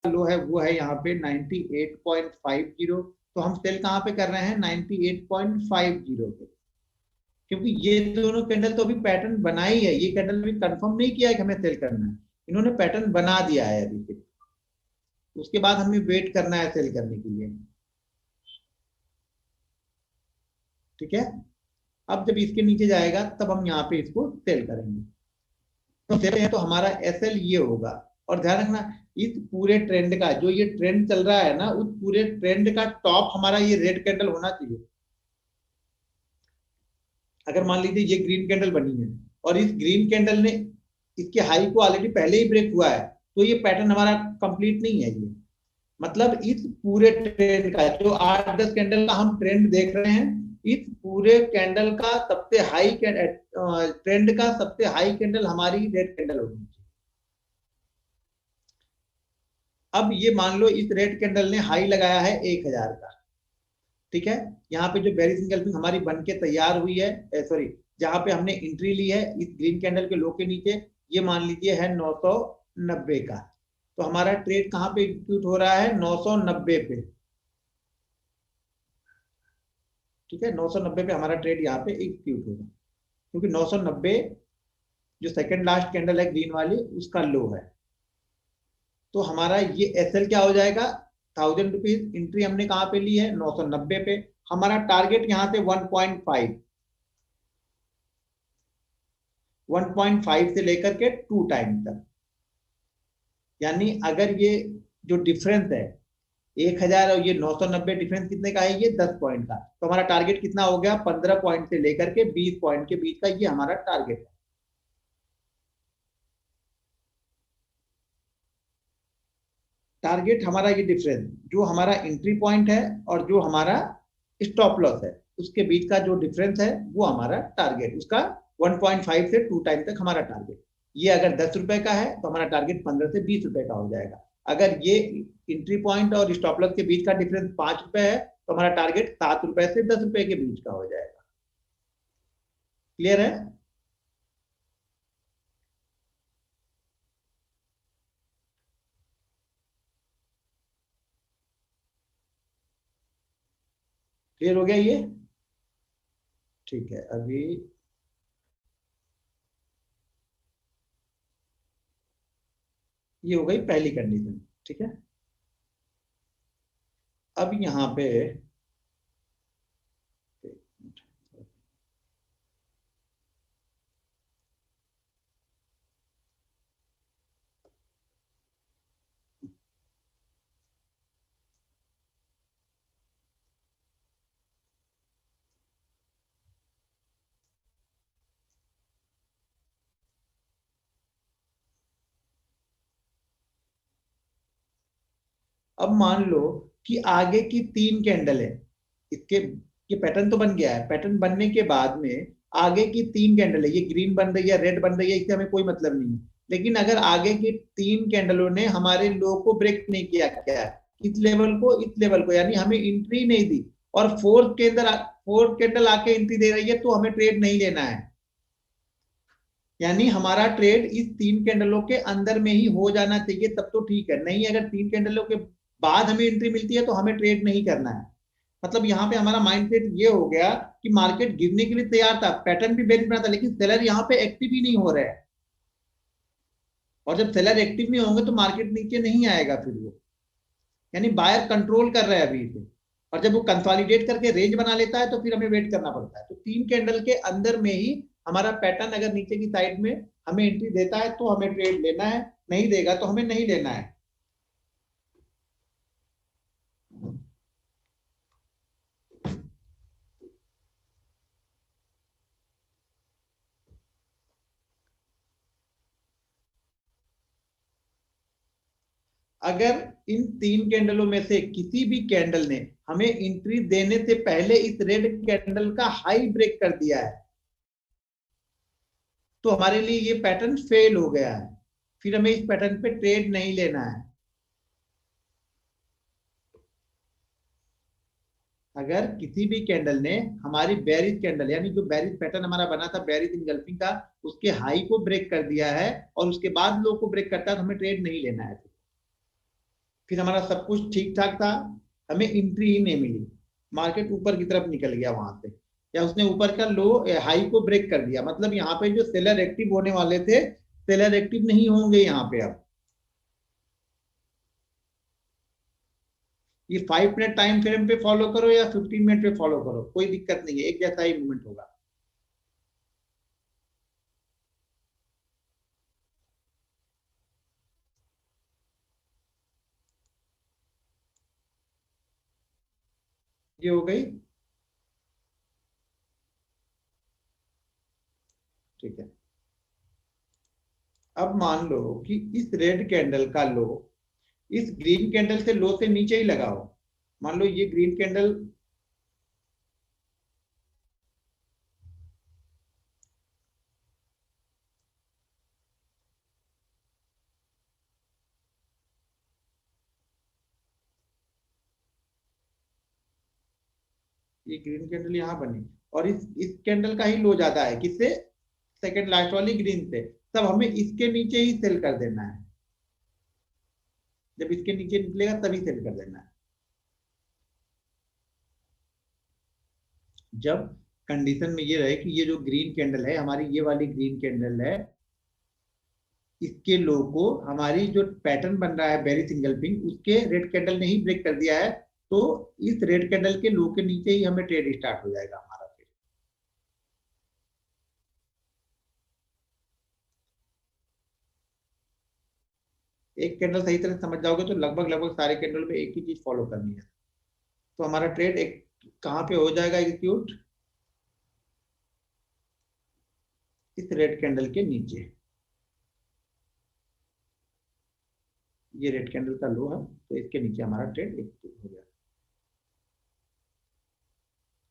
लो है वो है यहाँ पे 98.50, तो हम सेल कहाँ पे कर रहे हैं 98.50 पे, क्योंकि ये दोनों कैंडल तो अभी पैटर्न बना ही है, ये कैंडल अभी कंफर्म नहीं किया है कि हमें सेल करना है, इन्होंने पैटर्न बना दिया है अभी फिर, उसके बाद हमें वेट करना है सेल करने के लिए। ठीक है, अब जब इसके नीचे जाएगा तब हम यहाँ पे इसको सेल करेंगे, तो सेल है तो हमारा एसएल ये होगा। और ध्यान रखना इस पूरे ट्रेंड का, जो ये ट्रेंड चल रहा है ना, उस पूरे ट्रेंड का टॉप हमारा ये रेड कैंडल होना चाहिए। अगर मान लीजिए ये ग्रीन कैंडल बनी है और इस ग्रीन कैंडल ने इसके हाई को ऑलरेडी पहले ही ब्रेक हुआ है, तो ये पैटर्न हमारा कंप्लीट नहीं है। ये मतलब इस पूरे ट्रेंड का जो 8-10 कैंडल का हम ट्रेंड देख रहे हैं, इस पूरे कैंडल का सबसे हाई ट्रेंड का सबसे हाई कैंडल हमारी रेड कैंडल होगी। अब ये मान लो इस रेड कैंडल ने हाई लगाया है 1000 का, ठीक है, यहाँ पे जो बेरिश इंगल्फिंग हमारी बन के तैयार हुई है, सॉरी जहां पे हमने एंट्री ली है इस ग्रीन कैंडल के लो के नीचे, ये मान लीजिए है 990 का, तो हमारा ट्रेड कहाँ पे एग्जीक्यूट हो रहा है 990 पे। ठीक है, 990 पे हमारा ट्रेड यहाँ पे एग्जीक्यूट होगा, क्योंकि 990 जो सेकंड लास्ट कैंडल है ग्रीन वाली उसका लो है। तो हमारा ये एसएल क्या हो जाएगा, 1000 रुपीज एंट्री हमने कहाँ पे ली है 990 पे, हमारा टारगेट यहाँ से 1.5 से लेकर के 2 टाइम तक, यानी अगर ये जो डिफरेंस है 1000 और ये 990 डिफरेंस कितने का है, ये 10 पॉइंट का, तो हमारा टारगेट कितना हो गया 15 पॉइंट से लेकर के 20 पॉइंट के बीच का, ये हमारा टारगेट है। टारगेट हमारा ये डिफरेंस जो हमारा एंट्री पॉइंट है और जो हमारा स्टॉप लॉस है उसके बीच का जो डिफरेंस है वो हमारा टारगेट, उसका 1.5 से 2 टाइम तक हमारा टारगेट। ये अगर 10 रुपए का है तो हमारा टारगेट 15 से 20 रुपए का हो जाएगा। अगर ये एंट्री पॉइंट और स्टॉप लॉस के बीच का डिफरेंस 5 रुपए है तो हमारा टारगेट 7 रुपए से 10 रुपए के बीच का हो जाएगा। क्लियर है? क्लियर हो गया ये? ठीक है, अभी ये हो गई पहली कंडीशन। ठीक है, अब यहां पे अब मान लो कि आगे की 3 कैंडल है, इसके ये पैटर्न तो बन गया है, पैटर्न बनने के बाद में आगे की 3 कैंडल है, ये ग्रीन बन रही है रेड बन रही है, इससे हमें कोई मतलब नहीं है, लेकिन अगर आगे की 3 कैंडलों ने हमारे लो को ब्रेक नहीं किया, क्या इस लेवल को इस लेवल को, यानी हमें एंट्री नहीं दी, और फोर्थ कैंडल आके एंट्री दे रही है, तो हमें ट्रेड नहीं लेना है। यानी हमारा ट्रेड इस 3 कैंडलों के अंदर में ही हो जाना चाहिए, तब तो ठीक है, नहीं अगर 3 कैंडलों के बाद हमें एंट्री मिलती है तो हमें ट्रेड नहीं करना है। मतलब यहाँ पे हमारा माइंडसेट ये हो गया कि मार्केट गिरने के लिए तैयार था, पैटर्न भी बेरिश बना था, लेकिन सेलर यहाँ पे एक्टिव ही नहीं हो रहा है, और जब सेलर एक्टिव नहीं होंगे तो मार्केट नीचे नहीं आएगा फिर वो, यानी बायर कंट्रोल कर रहा है अभी इसे, और जब वो कंसोलिडेट करके रेंज बना लेता है तो फिर हमें वेट करना पड़ता है। तो 3 कैंडल के अंदर में ही हमारा पैटर्न अगर नीचे की साइड में हमें एंट्री देता है तो हमें ट्रेड लेना है, नहीं देगा तो हमें नहीं लेना है। अगर इन 3 कैंडलों में से किसी भी कैंडल ने हमें एंट्री देने से पहले इस रेड कैंडल का हाई ब्रेक कर दिया है तो हमारे लिए ये पैटर्न फेल हो गया है, फिर हमें इस पैटर्न पे ट्रेड नहीं लेना है। अगर किसी भी कैंडल ने हमारी बेरिश कैंडल, यानी जो बेरिश पैटर्न हमारा बना था बेरिश इंगल्फिंग का, उसके हाई को ब्रेक कर दिया है और उसके बाद लो को ब्रेक करता है तो हमें ट्रेड नहीं लेना है। फिर हमारा सब कुछ ठीक ठाक था, हमें एंट्री ही नहीं मिली, मार्केट ऊपर की तरफ निकल गया वहां से, या उसने ऊपर का लो हाई को ब्रेक कर दिया। मतलब यहाँ पे जो सेलर एक्टिव होने वाले थे, सेलर एक्टिव नहीं होंगे यहाँ पे अब। ये 5 मिनट टाइम फ्रेम पे फॉलो करो या 15 मिनट पे फॉलो करो, कोई दिक्कत नहीं है, एक जैसा ही मूवमेंट होगा। ये हो गई, ठीक है। अब मान लो कि इस रेड कैंडल का लो इस ग्रीन कैंडल से लो से नीचे ही लगा हो। मान लो ये ग्रीन कैंडल, ये ग्रीन कैंडल यहाँ बनी और इस कैंडल का ही लो ज्यादा है, किससे? सेकंड लास्ट वाली ग्रीन से। तब हमें इसके नीचे ही सेल कर देना है, जब इसके नीचे निकलेगा तभी सेल कर देना है। जब कंडीशन में ये रहे कि ये जो ग्रीन कैंडल है हमारी, ये वाली ग्रीन कैंडल है, इसके लो को हमारी जो पैटर्न बन रहा है बेरी सिंगल पिंक, उसके रेड कैंडल ने ही ब्रेक कर दिया है, तो इस रेड कैंडल के लो के नीचे ही हमें ट्रेड स्टार्ट हो जाएगा हमारा फिर। एक कैंडल सही तरह समझ जाओगे तो लगभग लगभग सारे कैंडल में एक ही चीज फॉलो करनी है, तो हमारा ट्रेड एक कहाँ पे हो जाएगा एग्जीक्यूट? इस रेड कैंडल के नीचे। ये रेड कैंडल का लो है, तो इसके नीचे हमारा ट्रेड एग्जीक्यूट हो गया।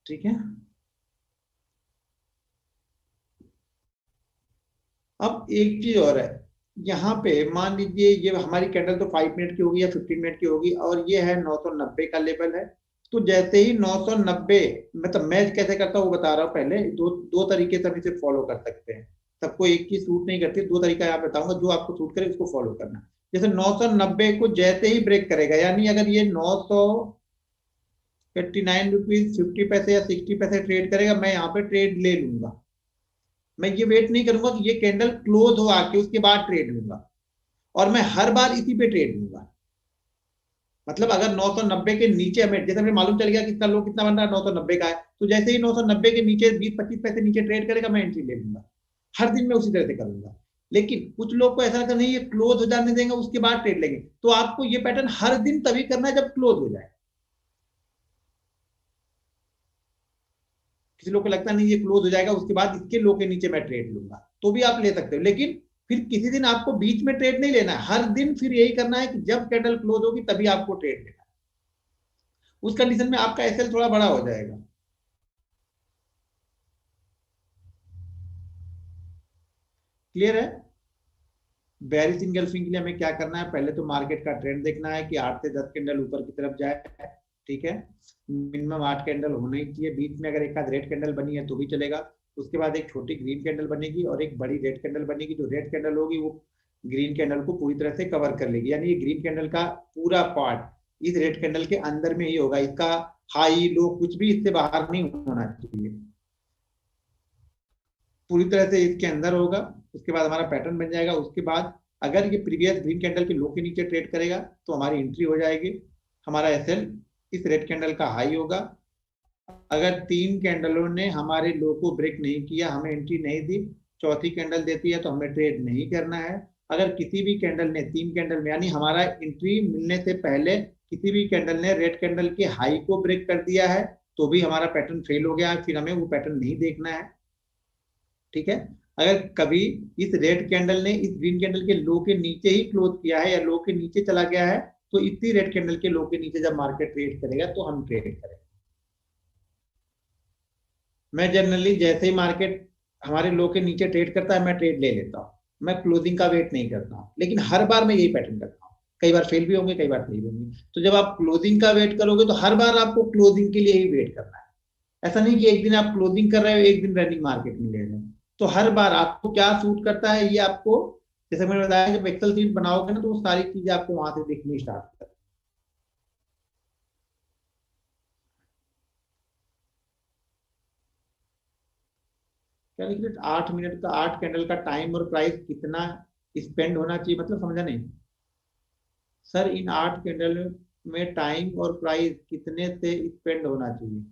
ठीक है। अब एक चीज और है, यहाँ पे मान लीजिए ये हमारी कैंडल तो 5 मिनट की होगी या 15 मिनट की होगी, और ये है 990 का लेवल है। तो जैसे ही 990, मतलब मैं कैसे करता हूँ वो बता रहा हूँ। पहले दो दो तरीके से हम इसे फॉलो कर सकते हैं, सबको एक ही सूट नहीं करती, दो तरीका यहाँ बताऊंगा, जो आपको सूट करे उसको फॉलो करना। जैसे 990 को जैसे ही ब्रेक करेगा, यानी अगर ये 989 रुपीज 50 पैसे या 60 पैसे ट्रेड करेगा, मैं यहाँ पे ट्रेड ले लूंगा। मैं ये वेट नहीं करूंगा कि ये कैंडल क्लोज हो आके उसके बाद ट्रेड लूंगा, और मैं हर बार इसी पे ट्रेड लूंगा। मतलब अगर 990 के नीचे हमें, जैसे हमें मालूम चल गया कि इसका लो कितना बन रहा है, 990 का है, तो जैसे ही 990 के नीचे 20-25 पैसे नीचे ट्रेड करेगा, मैं एंट्री ले लूंगा। हर दिन मैं उसी तरह से करूंगा। लेकिन कुछ लोग को ऐसा लगता नहीं, ये क्लोज हो जाने देंगे उसके बाद ट्रेड लेंगे, तो आपको ये पैटर्न हर दिन तभी करना है जब क्लोज हो जाए। किसी लोग को लगता नहीं ये क्लोज हो जाएगा उसके बाद इसके लो के नीचे मैं ट्रेड लूंगा, तो भी आप ले सकते हो, लेकिन फिर किसी दिन आपको बीच में ट्रेड नहीं लेना है, हर दिन फिर यही करना है कि जब कैंडल क्लोज होगी तभी आपको ट्रेड लेना है। उस कंडीशन में आपका एसएल थोड़ा बड़ा हो जाएगा। क्लियर है? बेयरिश इंगल्फिंग के लिए हमें क्या करना है? पहले तो मार्केट का ट्रेंड देखना है कि 8 से 10 कैंडल ऊपर की तरफ जाए। ठीक है, मिनिमम 8 कैंडल होना ही चाहिए। बीच में अगर एक आध रेड कैंडल बनी है तो भी चलेगा। उसके बाद एक छोटी ग्रीन कैंडल बनेगी और एक बड़ी रेड कैंडल बनेगी। जो रेड कैंडल होगी वो ग्रीन कैंडल को पूरी तरह से कवर कर लेगी, यानी ये ग्रीन कैंडल का पूरा पार्ट इस रेड कैंडल के अंदर में ही होगा। इसका हाई लो कुछ भी इससे बाहर नहीं होना चाहिए, पूरी तरह से इसके अंदर होगा। उसके बाद हमारा पैटर्न बन जाएगा। उसके बाद अगर ये प्रीवियस ग्रीन कैंडल के लो के नीचे ट्रेड करेगा तो हमारी एंट्री हो जाएगी। हमारा एसएल इस रेड कैंडल का हाई होगा। अगर 3 कैंडलों ने हमारे लो को ब्रेक नहीं किया, हमें एंट्री नहीं दी, चौथी कैंडल देती है तो हमें ट्रेड नहीं करना है। अगर किसी भी कैंडल ने 3 कैंडल में, यानी हमारा एंट्री मिलने से पहले किसी भी कैंडल ने रेड कैंडल के हाई को ब्रेक कर दिया है, तो भी हमारा पैटर्न फेल हो गया है, फिर हमें वो पैटर्न नहीं देखना है। ठीक है। अगर कभी इस रेड कैंडल ने इस ग्रीन कैंडल के लो के नीचे ही क्लोज किया है या लो के नीचे चला गया है, तो इसी रेड कैंडल के लो के नीचे जब मार्केट ट्रेड करेगा तो हम ट्रेड करेंगे। मैं जनरली जैसे ही मार्केट हमारे लो के नीचे ट्रेड करता है मैं ट्रेड ले लेता हूँ। मैं क्लोजिंग का वेट नहीं करता हूँ, लेकिन हर बार मैं यही पैटर्न करता हूँ। कई बार फेल भी होंगे, कई बार सही भी होंगे। तो जब आप क्लोजिंग का वेट करोगे तो हर बार आपको क्लोजिंग के लिए ही वेट करना है। ऐसा नहीं कि एक दिन आप क्लोजिंग कर रहे हो एक दिन रनिंग मार्केट में ले रहे हो। तो हर बार आपको क्या सूट करता है ये आपको, जैसे मैंने बताया, जब एक्सेल शीट बनाओगे ना तो वो सारी चीजें आपको वहां से दिखनी स्टार्ट कर। कैलकुलेट 8 मिनट का 8 कैंडल का टाइम और प्राइस कितना स्पेंड होना चाहिए, मतलब समझा नहीं सर। इन 8 कैंडल में टाइम और प्राइस कितने से स्पेंड होना चाहिए,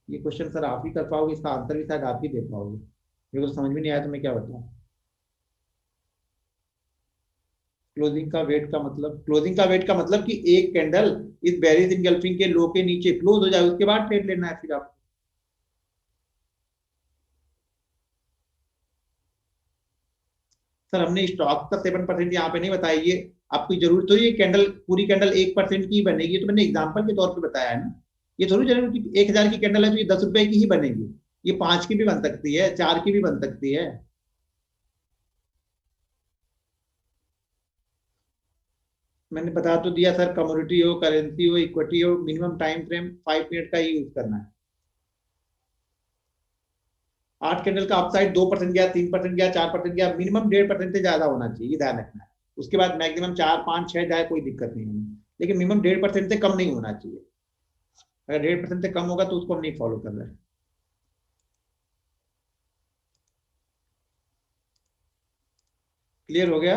ये क्वेश्चन सर आप ही कर पाओगे, इसका आंसर भी शायद आप ही दे पाओगे, मेरे को समझ में नहीं आया तो मैं क्या बताऊं। क्लोजिंग का वेट का मतलब, क्लोजिंग का वेट का मतलब कि एक कैंडल इस बेरिस इनगल्फिंग के लो के नीचे क्लोज हो जाए, उसके बाद ट्रेड लेना है फिर आप। सर हमने स्टॉक का 7% यहाँ पे नहीं बताया, ये आपकी जरूरत तो ये कैंडल पूरी कैंडल 1% की ही बनेगी, ये तो मैंने एग्जाम्पल के तौर पे बताया है ना। ये थोड़ी जरूर कि 1,000 की कैंडल है तो ये 10 रुपए की ही बनेगी, ये 5 की भी बन सकती है, 4 की भी बन सकती है। मैंने बता तो दिया सर, कमोडिटी हो, करेंसी हो, इक्विटी हो, मिनिमम टाइम फ्रेम 5 मिनट का ही यूज करना है। 8 कैंडल का अपसाइड 2% गया, 3% गया, 4% गया, मिनिमम 1.5% से ज्यादा होना चाहिए, ये ध्यान रखना है। उसके बाद मैक्सिमम 4, 5, 6 जाए कोई दिक्कत नहीं है, लेकिन मिनिमम 1.5% से कम नहीं होना चाहिए। अगर 1.5% से कम होगा तो उसको हम नहीं फॉलो कर रहे हैं। क्लियर हो गया।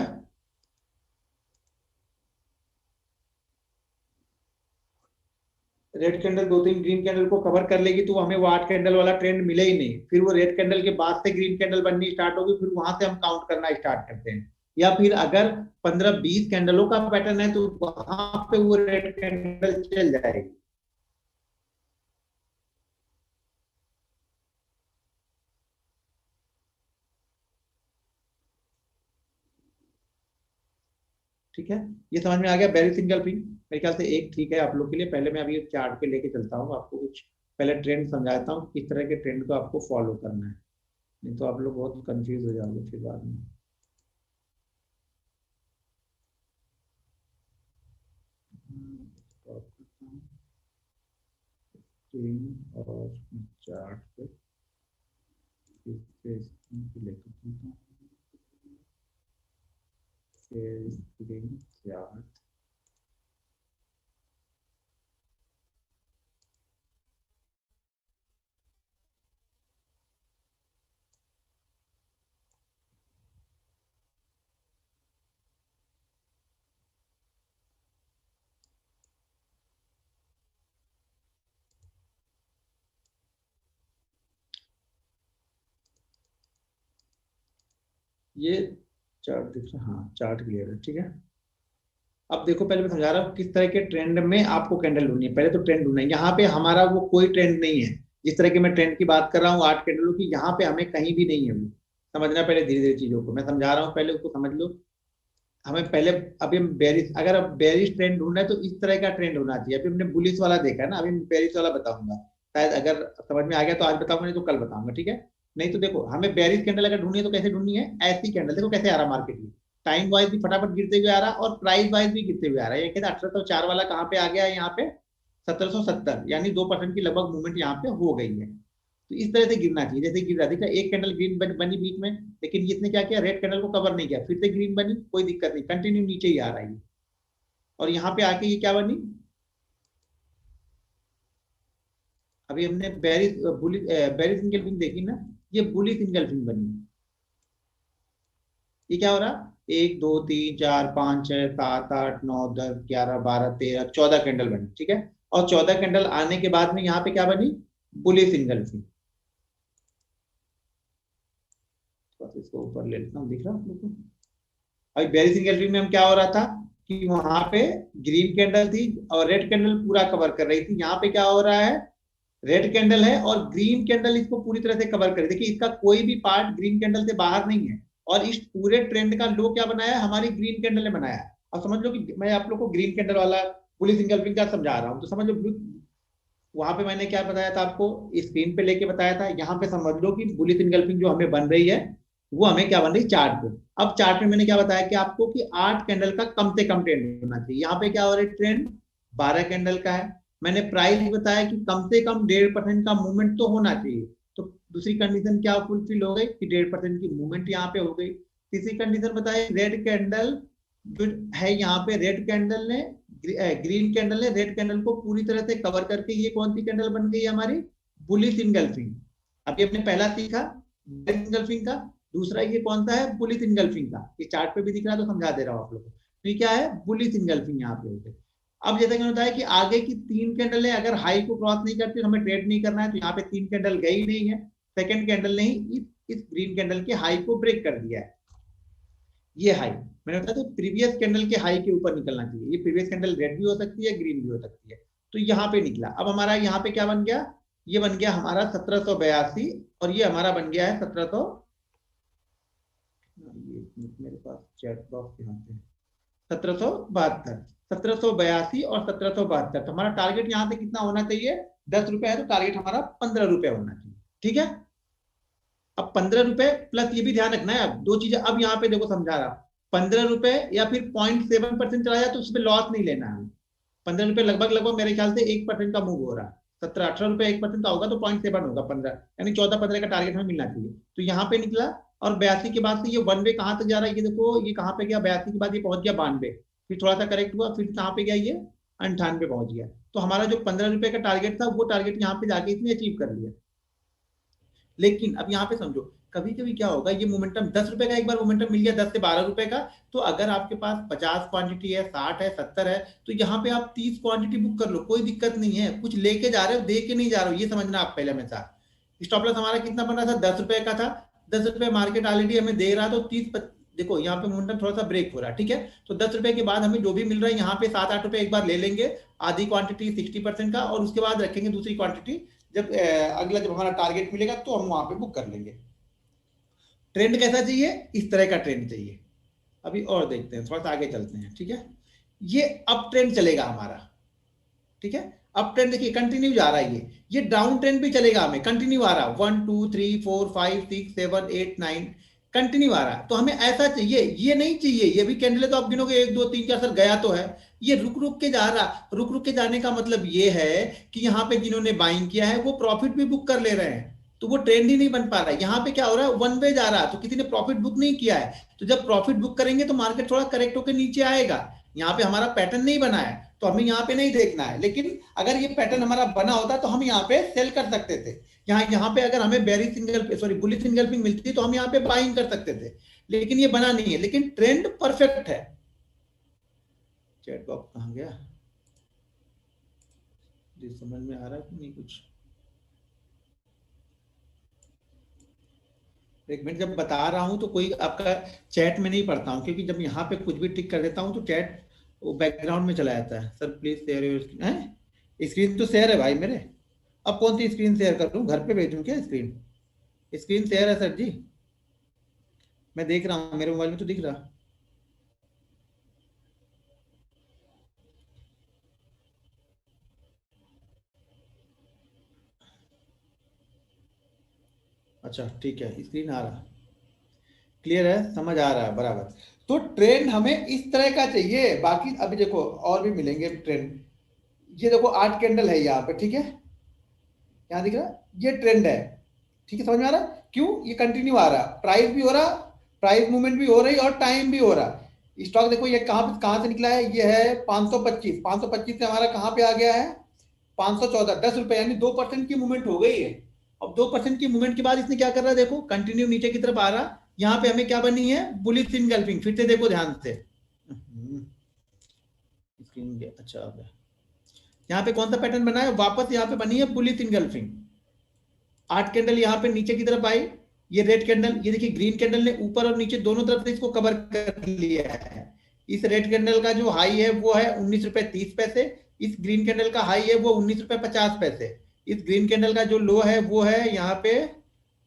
रेड कैंडल 2-3 ग्रीन कैंडल को कवर कर लेगी तो हमें वो 8 कैंडल वाला ट्रेंड मिले ही नहीं, फिर वो रेड कैंडल के बाद से ग्रीन कैंडल बननी स्टार्ट होगी, फिर वहां से हम काउंट करना स्टार्ट करते हैं। या फिर अगर 15-20 कैंडलों का पैटर्न है तो वहां पे वो रेड कैंडल चल जाएगी। ठीक है, ये समझ में आ गया बेरी सिंगल पिन, मेरे ख्याल से एक ठीक है आप लोग के लिए। पहले मैं अभी चार्ट पे लेके चलता हूँ आपको, कुछ पहले ट्रेंड समझाता हूँ किस तरह के ट्रेंड को आपको फॉलो करना है, नहीं तो आप लोग बहुत कंफ्यूज हो जाओगे फिर बाद में। स्क्रीन और चार्ट पे लेकर चलता हूँ, स्क्रीन चार्ट। ये चार्ट दिख रहा, हाँ चार्ट क्लियर है, ठीक है। अब देखो पहले मैं समझा रहा हूँ किस तरह के ट्रेंड में आपको कैंडल ढूंढनी है। पहले तो ट्रेंड ढूंढना है, यहाँ पे हमारा वो कोई ट्रेंड नहीं है, जिस तरह के मैं ट्रेंड की बात कर रहा हूँ 8 कैंडलों की, यहाँ पे हमें कहीं भी नहीं है वो। समझना पहले धीरे धीरे चीजों को, मैं समझा रहा हूँ पहले उसको समझ लो। हमें पहले, अभी हम बेरिस, अगर अब बेरिस ट्रेंड ढूंढना है तो इस तरह का ट्रेंड होना चाहिए। अभी हमने बुलिस वाला देखा है ना, अभी मैं बेरिस वाला बताऊंगा, शायद अगर समझ में आ गया तो आज बताऊंगा, नहीं तो कल बताऊंगा, ठीक है। नहीं तो देखो हमें बेरिस कैंडल अगर ढूंढनी है तो कैसे ढूंढनी है, ऐसी कैंडल देखो कैसे आ रहा मार्केट में, टाइम वाइज भी फटाफट गिरते हुए आ रहा और प्राइस वाइज भी गिरते हुए आ रहा है। ये कहते 1804 वाला कहाँ पे आ गया है, यहाँ पे 1770, यानी 2% की लगभग मूवमेंट यहाँ पे हो गई है। तो इस तरह से गिरना चाहिए, जैसे गिर रहा देखा, एक कैंडल ग्रीन बनी बीच में, लेकिन इसने क्या किया, रेड कैंडल को कवर नहीं किया, फिर से ग्रीन बनी, कोई दिक्कत नहीं, कंटिन्यू नीचे ही आ रहा है। और यहाँ पे आके ये क्या बनी, अभी हमने बेरिस बुली बेरिस इंगल्फिंग देखी ना, ये बुलिस इंगल्फिंग बनी। ये क्या हो रहा, 1, 2, 3, 4, 5, 6, 7, 8, 9, 10, 11, 12, 13, 14 कैंडल बनी, ठीक है। और 14 कैंडल आने के बाद में यहाँ पे क्या बनी, बुलिस इंगल्फिंग। बस इसको ऊपर ले लेता हूँ, दिख रहा है आप लोग को। अभी बेरिस इंगल्फिंग में हम क्या हो रहा था कि वहां पे ग्रीन कैंडल थी और रेड कैंडल पूरा कवर कर रही थी, यहाँ पे क्या हो रहा है, रेड कैंडल है और ग्रीन कैंडल इसको पूरी तरह से कवर करे। देखिए इसका कोई भी पार्ट ग्रीन कैंडल से बाहर नहीं है, और इस पूरे ट्रेंड का लो क्या बनाया है, हमारी ग्रीन कैंडल ने बनाया है। अब समझ लो कि मैं आप लोग को ग्रीन कैंडल वाला पुलिस इंगल्फिंग का समझा रहा हूँ, तो समझ लो वहां पे मैंने क्या बताया था आपको, स्क्रीन पे लेके बताया था, यहाँ पे समझ लो कि बुलिस इंगल्फिंग जो हमें बन रही है वो हमें क्या बन रही है, चार्ट पे। अब चार्ट में मैंने क्या बताया कि आपको कि 8 कैंडल का कम से कम ट्रेंड होना चाहिए। यहाँ पे क्या हो रहा है, ट्रेंड 12 कैंडल का है। मैंने प्राइस बताया कि कम से कम 1.5% का मूवमेंट तो होना चाहिए। तो दूसरी कंडीशन क्या फुलफिल हो गई कि 1.5% की मूवमेंट यहाँ पे हो गई। तीसरी कंडीशन बताई, रेड कैंडल जो है यहाँ पे, रेड कैंडल ने ग्रीन कैंडल ने रेड कैंडल को पूरी तरह से कवर करके ये कौन सी कैंडल बन गई हमारी, बुलिश इनगल्फिंग। अभी हमने पहला सीखा इंगल्फिंग का, दूसरा ये कौन सा है, बुलिश इंगल्फिंग का। ये चार्ट पे भी दिख रहा है तो समझा दे रहा हूँ आप लोगों को। तो ये क्या है, बुलिश इंगल्फिंग यहाँ पे होते। अब जैसे कि होता है कि आगे की 3 कैंडल है, अगर हाई को क्रॉस नहीं करती तो हमें ट्रेड नहीं करना है, तो यहाँ पे 3 कैंडल गई नहीं है, सेकंड कैंडल ने ही इस ग्रीन कैंडल के हाई को ब्रेक कर दिया है। ये हाई मैंने बताया तो प्रीवियस कैंडल के हाई के ऊपर निकलना चाहिए। ये प्रीवियस कैंडल रेड भी हो सकती है, ग्रीन भी हो सकती है। तो यहाँ पे निकला। अब हमारा यहाँ पे क्या बन गया, ये बन गया हमारा 1782 और ये हमारा बन गया है 1700, ये मेरे पास चैट बॉक्स यहाँ पे 1772, 1782 और 1772। हमारा टारगेट यहाँ से कितना होना चाहिए, 10 रुपए है तो टारगेट हमारा 15 रुपए होना चाहिए। ठीक है, अब 15 रुपए प्लस ये भी ध्यान रखना है, अब दो चीजें अब यहाँ पे देखो समझा रहा, 15 रुपए या फिर 0.7% चला जाए तो उसमें लॉस नहीं लेना है। 15 रुपए लगभग लगभग मेरे ख्याल से 1% का मूव हो रहा है, 17-18 रुपए 1% का होगा तो 0.7 होगा 15, यानी 14-15 का टारगेट हमें मिलना चाहिए। तो यहाँ पे निकला और 82 के बाद से ये वन वे कहाँ तक जा रहा है, ये देखो ये कहाँ पे गया, 82 के बाद ये पहुंच गया 92, फिर थोड़ा सा करेक्ट हुआ, फिर कहाँ पे गया ये 98 पहुंच गया। तो हमारा जो 15 रुपए का टारगेट था वो टारगेट यहाँ पे जाके इसने अचीव कर लिया। लेकिन अब यहाँ पे समझो, कभी कभी क्या होगा, ये मोमेंटम 10 रुपए का एक बार मोमेंटम मिल गया 10 से 12 रुपए का, तो अगर आपके पास 50 क्वांटिटी है, 60 है, 70 है, तो यहाँ पे आप 30 क्वांटिटी बुक कर लो, कोई दिक्कत नहीं है। कुछ लेके जा रहे हो, दे के नहीं जा रहे हो, ये समझना आप पहले में था। स्टॉप लॉस हमारा कितना बना था, 10 रुपए का था। 10 रुपए मार्केट ऑलरेडी हमें दे रहा, तो 30 देखो यहाँ पे मोमेंटम थोड़ा सा ब्रेक हो रहा है। ठीक है, तो 10 रुपए के बाद हमें जो भी मिल रहा है यहाँ पे 7-8 रुपए एक बार ले लेंगे, आधी क्वांटिटी 60% का, और उसके बाद रखेंगे दूसरी क्वांटिटी, जब अगला जब हमारा टारगेट मिलेगा तो हम वहां पे बुक कर लेंगे। ट्रेंड कैसा चाहिए, इस तरह का ट्रेंड चाहिए। अभी और देखते हैं, थोड़ा सा आगे चलते हैं। ठीक है, ये अप ट्रेंड चलेगा हमारा। ठीक है, अप ट्रेंड देखिए कंटिन्यू जा रहा है, ये डाउन ट्रेंड भी चलेगा, हमें कंटिन्यू आ रहा है 1 2 3 4 5 6 7 8 9 कंटिन्यू आ रहा है। तो हमें ऐसा चाहिए, ये नहीं चाहिए ये भी कैंडल है तो आप गिनोगे 1 2 3 4 सर गया तो है, ये रुक रुक के जा रहा। रुक रुक के जाने का मतलब ये है कि यहाँ पे जिन्होंने बाइंग किया है वो प्रॉफिट भी बुक कर ले रहे हैं, तो वो ट्रेंड ही नहीं बन पा रहा है। यहाँ पे क्या हो रहा है, वन वे जा रहा है, तो किसी ने प्रॉफिट बुक नहीं किया है, तो जब प्रॉफिट बुक करेंगे तो मार्केट थोड़ा करेक्ट होकर नीचे आएगा। यहाँ पे हमारा पैटर्न नहीं बना है तो हमें यहाँ पे नहीं देखना है, लेकिन अगर ये पैटर्न हमारा बना होता तो हम यहाँ पे सेल कर सकते थे। यहाँ पे अगर हमें बेरिश सिंगल सॉरी बुलिश सिंगल्फिंग मिलती तो हम यहाँ पे बाइंग कर सकते थे, लेकिन ये बना नहीं है। लेकिन ट्रेंड परफेक्ट है। चैट बॉक्स कहाँ गया, समझ में आ रहा है कि नहीं कुछ, एक मिनट, जब बता रहा हूं तो कोई आपका चैट में नहीं पढ़ता हूं, क्योंकि जब यहाँ पे कुछ भी टिक कर देता हूं तो चैट वो बैकग्राउंड में चला जाता है। Sir please share your screen, screen तो शेयर है भाई मेरे। अब कौन सी स्क्रीन शेयर कर लूं, घर पे भेजूं क्या स्क्रीन, स्क्रीन शेयर है सर जी, मैं देख रहा हूँ मेरे मोबाइल में तो दिख रहा। अच्छा ठीक है, स्क्रीन आ रहा, क्लियर है, समझ आ रहा है बराबर। तो ट्रेंड हमें इस तरह का चाहिए। बाकी अभी देखो और भी मिलेंगे ट्रेंड, ये देखो 8 कैंडल है यहाँ पे। ठीक है, यहाँ दिख रहा है, ये ट्रेंड है। ठीक है, समझ में आ रहा है, क्यों ये कंटिन्यू आ रहा, प्राइस भी हो रहा, प्राइस मूवमेंट भी हो रही और टाइम भी हो रहा। स्टॉक देखो ये कहां से निकला है, ये है 525, 525 से हमारा कहां पे आ गया है 514, 10 रुपए, यानी 2% की मूवमेंट हो गई है। अब 2% की मूवमेंट के बाद इसने क्या कर रहा है, देखो कंटिन्यू नीचे की तरफ आ रहा। यहाँ पे हमें क्या बनी है, बुलिश इनगल्फिंग, फिर से देखो ध्यान से, अच्छा यहाँ पे कौन सा पैटर्न बना है, वापस यहाँ पे बनी है बुलिश इनगल्फिंग। 8 कैंडल यहाँ पे नीचे की तरफ आई, ये रेड कैंडल, ये देखिए ग्रीन कैंडल ने ऊपर और नीचे दोनों तरफ से इसको कवर कर लिया है। इस रेड कैंडल का जो हाई है वो है 19 रुपए 30 पैसे, इस ग्रीन कैंडल का हाई है वो 19 रुपए 50 पैसे, इस ग्रीन कैंडल का जो लो है वो है यहाँ पे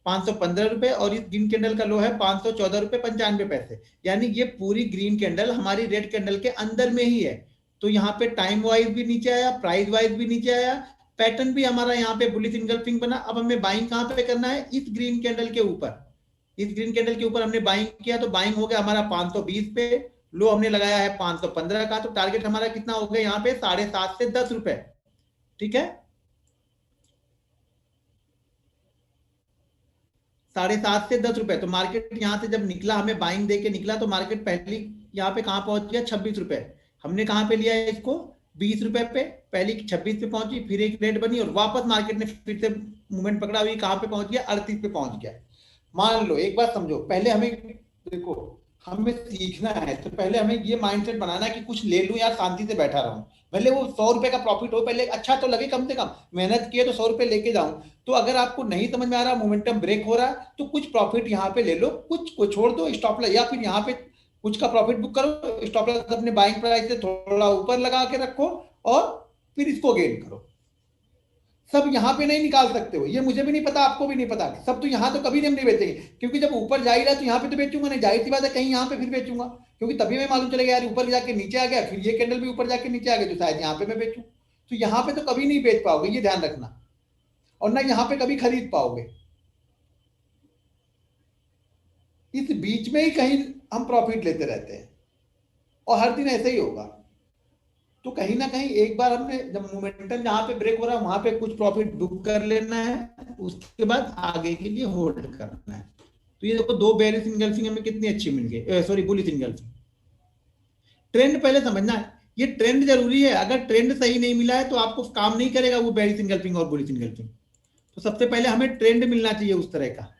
515 रुपए, और इस ग्रीन कैंडल का लो है 514 रुपए 95 पैसे। यानी ये पूरी ग्रीन कैंडल हमारी रेड कैंडल के अंदर में ही है। तो यहाँ पे टाइम वाइज भी नीचे आया, प्राइस वाइज भी नीचे आया, पैटर्न भी हमारा यहाँ पे बुलिश इनगल्फिंग बना। अब हमें बाइंग कहां पे करना है, इस ग्रीन कैंडल के ऊपर, इस ग्रीन कैंडल के ऊपर हमने बाइंग किया तो बाइंग हो गया हमारा 520 पे, लो हमने लगाया है 515 का, तो टारगेट हमारा कितना हो गया यहाँ पे 7.5 से 10 रुपए। ठीक है, 7.5 से 10 रुपए। तो मार्केट यहाँ से जब निकला, हमें बाइंग दे के निकला, तो मार्केट पहली यहाँ पे कहां पहुंच गया 26 रुपए। हमने कहां पे लिया है इसको 20 रुपए पे, पहली 26 पे पहुंची, फिर एक रेड बनी और वापस मार्केट ने फिर से मूवमेंट पकड़ा हुई, कहां पे पहुंच गया 38 पे पहुंच गया। मान लो, एक बात समझो, पहले हमें देखो, हमें सीखना है तो पहले हमें ये माइंडसेट बनाना है कि कुछ ले लूं यार, शांति से बैठा रहूं, भले वो 100 रुपए का प्रॉफिट हो, पहले अच्छा तो लगे, कम से कम मेहनत किए तो 100 रुपए लेके जाऊं। तो अगर आपको नहीं समझ में आ रहा, मोमेंटम ब्रेक हो रहा, तो कुछ प्रॉफिट यहाँ पे ले लो, कुछ को छोड़ दो स्टॉप लॉस, या फिर यहाँ पे कुछ का प्रॉफिट बुक करो, स्टॉप लॉस अपने बाइंग प्राइस से थोड़ा ऊपर लगा के रखो, और फिर इसको गेन करो। सब यहाँ पे नहीं निकाल सकते हो, ये मुझे भी नहीं पता, आपको भी नहीं पता, सब तो यहाँ तो कभी नहीं बेचेंगे, क्योंकि जब ऊपर जा ही रहा तो यहाँ पे तो बेचूंगा नहीं, जाहिर सी बात है कहीं यहाँ पे फिर बेचूंगा, क्योंकि तभी मैं मालूम चलेगा यार ऊपर जाके नीचे आ गया, फिर ये कैंडल भी ऊपर जाके नीचे आ गया, तो शायद यहाँ पे मैं बेचूं। तो यहाँ पे तो कभी नहीं बेच पाओगे, ये ध्यान रखना, और ना यहाँ पे कभी खरीद पाओगे, इस बीच में ही कहीं हम प्रॉफिट लेते रहते हैं, और हर दिन ऐसे ही होगा। तो कहीं ना कहीं एक बार हमने जब मोमेंटम जहां पे ब्रेक हो रहा है वहां पे कुछ प्रॉफिट बुक कर लेना है, उसके बाद आगे के लिए होल्ड करना है। तो ये देखो, दो बेरिश इंगल्फिंग हमें कितनी अच्छी मिल गई, सॉरी बुलिश इंगल्फिंग। ट्रेंड पहले समझना है, ये ट्रेंड जरूरी है, अगर ट्रेंड सही नहीं मिला है तो आपको काम नहीं करेगा वो बेरिश इंगल्फिंग और बुलिश इंगल्फिंग। तो सबसे पहले हमें ट्रेंड मिलना चाहिए उस तरह का,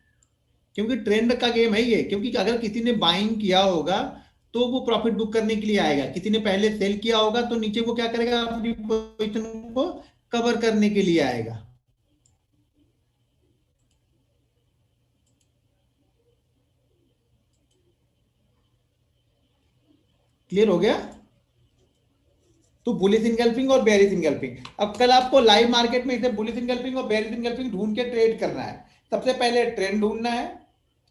क्योंकि ट्रेंड का गेम है ये, क्योंकि अगर किसी ने बाइंग किया होगा तो वो प्रॉफिट बुक करने के लिए आएगा, किसी ने पहले सेल किया होगा तो नीचे वो क्या करेगा, अपनी पोजीशन को कवर करने के लिए आएगा। क्लियर हो गया? तो बुलिश इंगल्फिंग और बेरिश इंगल्फिंग, अब कल आपको लाइव मार्केट में इसे बुलिश इंगल्फिंग और बेरिश इंगल्फिंग ढूंढ के ट्रेड करना है। सबसे पहले ट्रेंड ढूंढना है,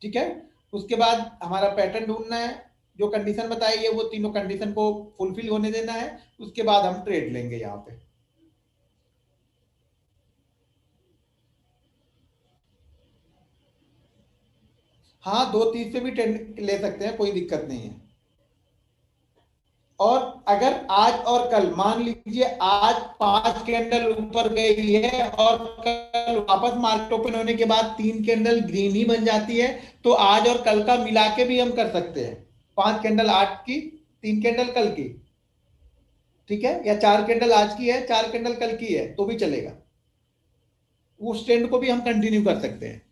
ठीक है, उसके बाद हमारा पैटर्न ढूंढना है, जो कंडीशन बताई है वो तीनों कंडीशन को फुलफिल होने देना है, उसके बाद हम ट्रेड लेंगे यहाँ पे। हाँ, 2:30 पे भी ट्रेंड ले सकते हैं, कोई दिक्कत नहीं है। और अगर आज और कल, मान लीजिए आज 5 कैंडल ऊपर गई है और कल वापस मार्केट ओपन होने के बाद 3 कैंडल ग्रीन ही बन जाती है, तो आज और कल का मिला के भी हम कर सकते हैं, 5 कैंडल आज की, 3 कैंडल कल की, ठीक है, या 4 कैंडल आज की है, 4 कैंडल कल की है, तो भी चलेगा, उस ट्रेंड को भी हम कंटिन्यू कर सकते हैं।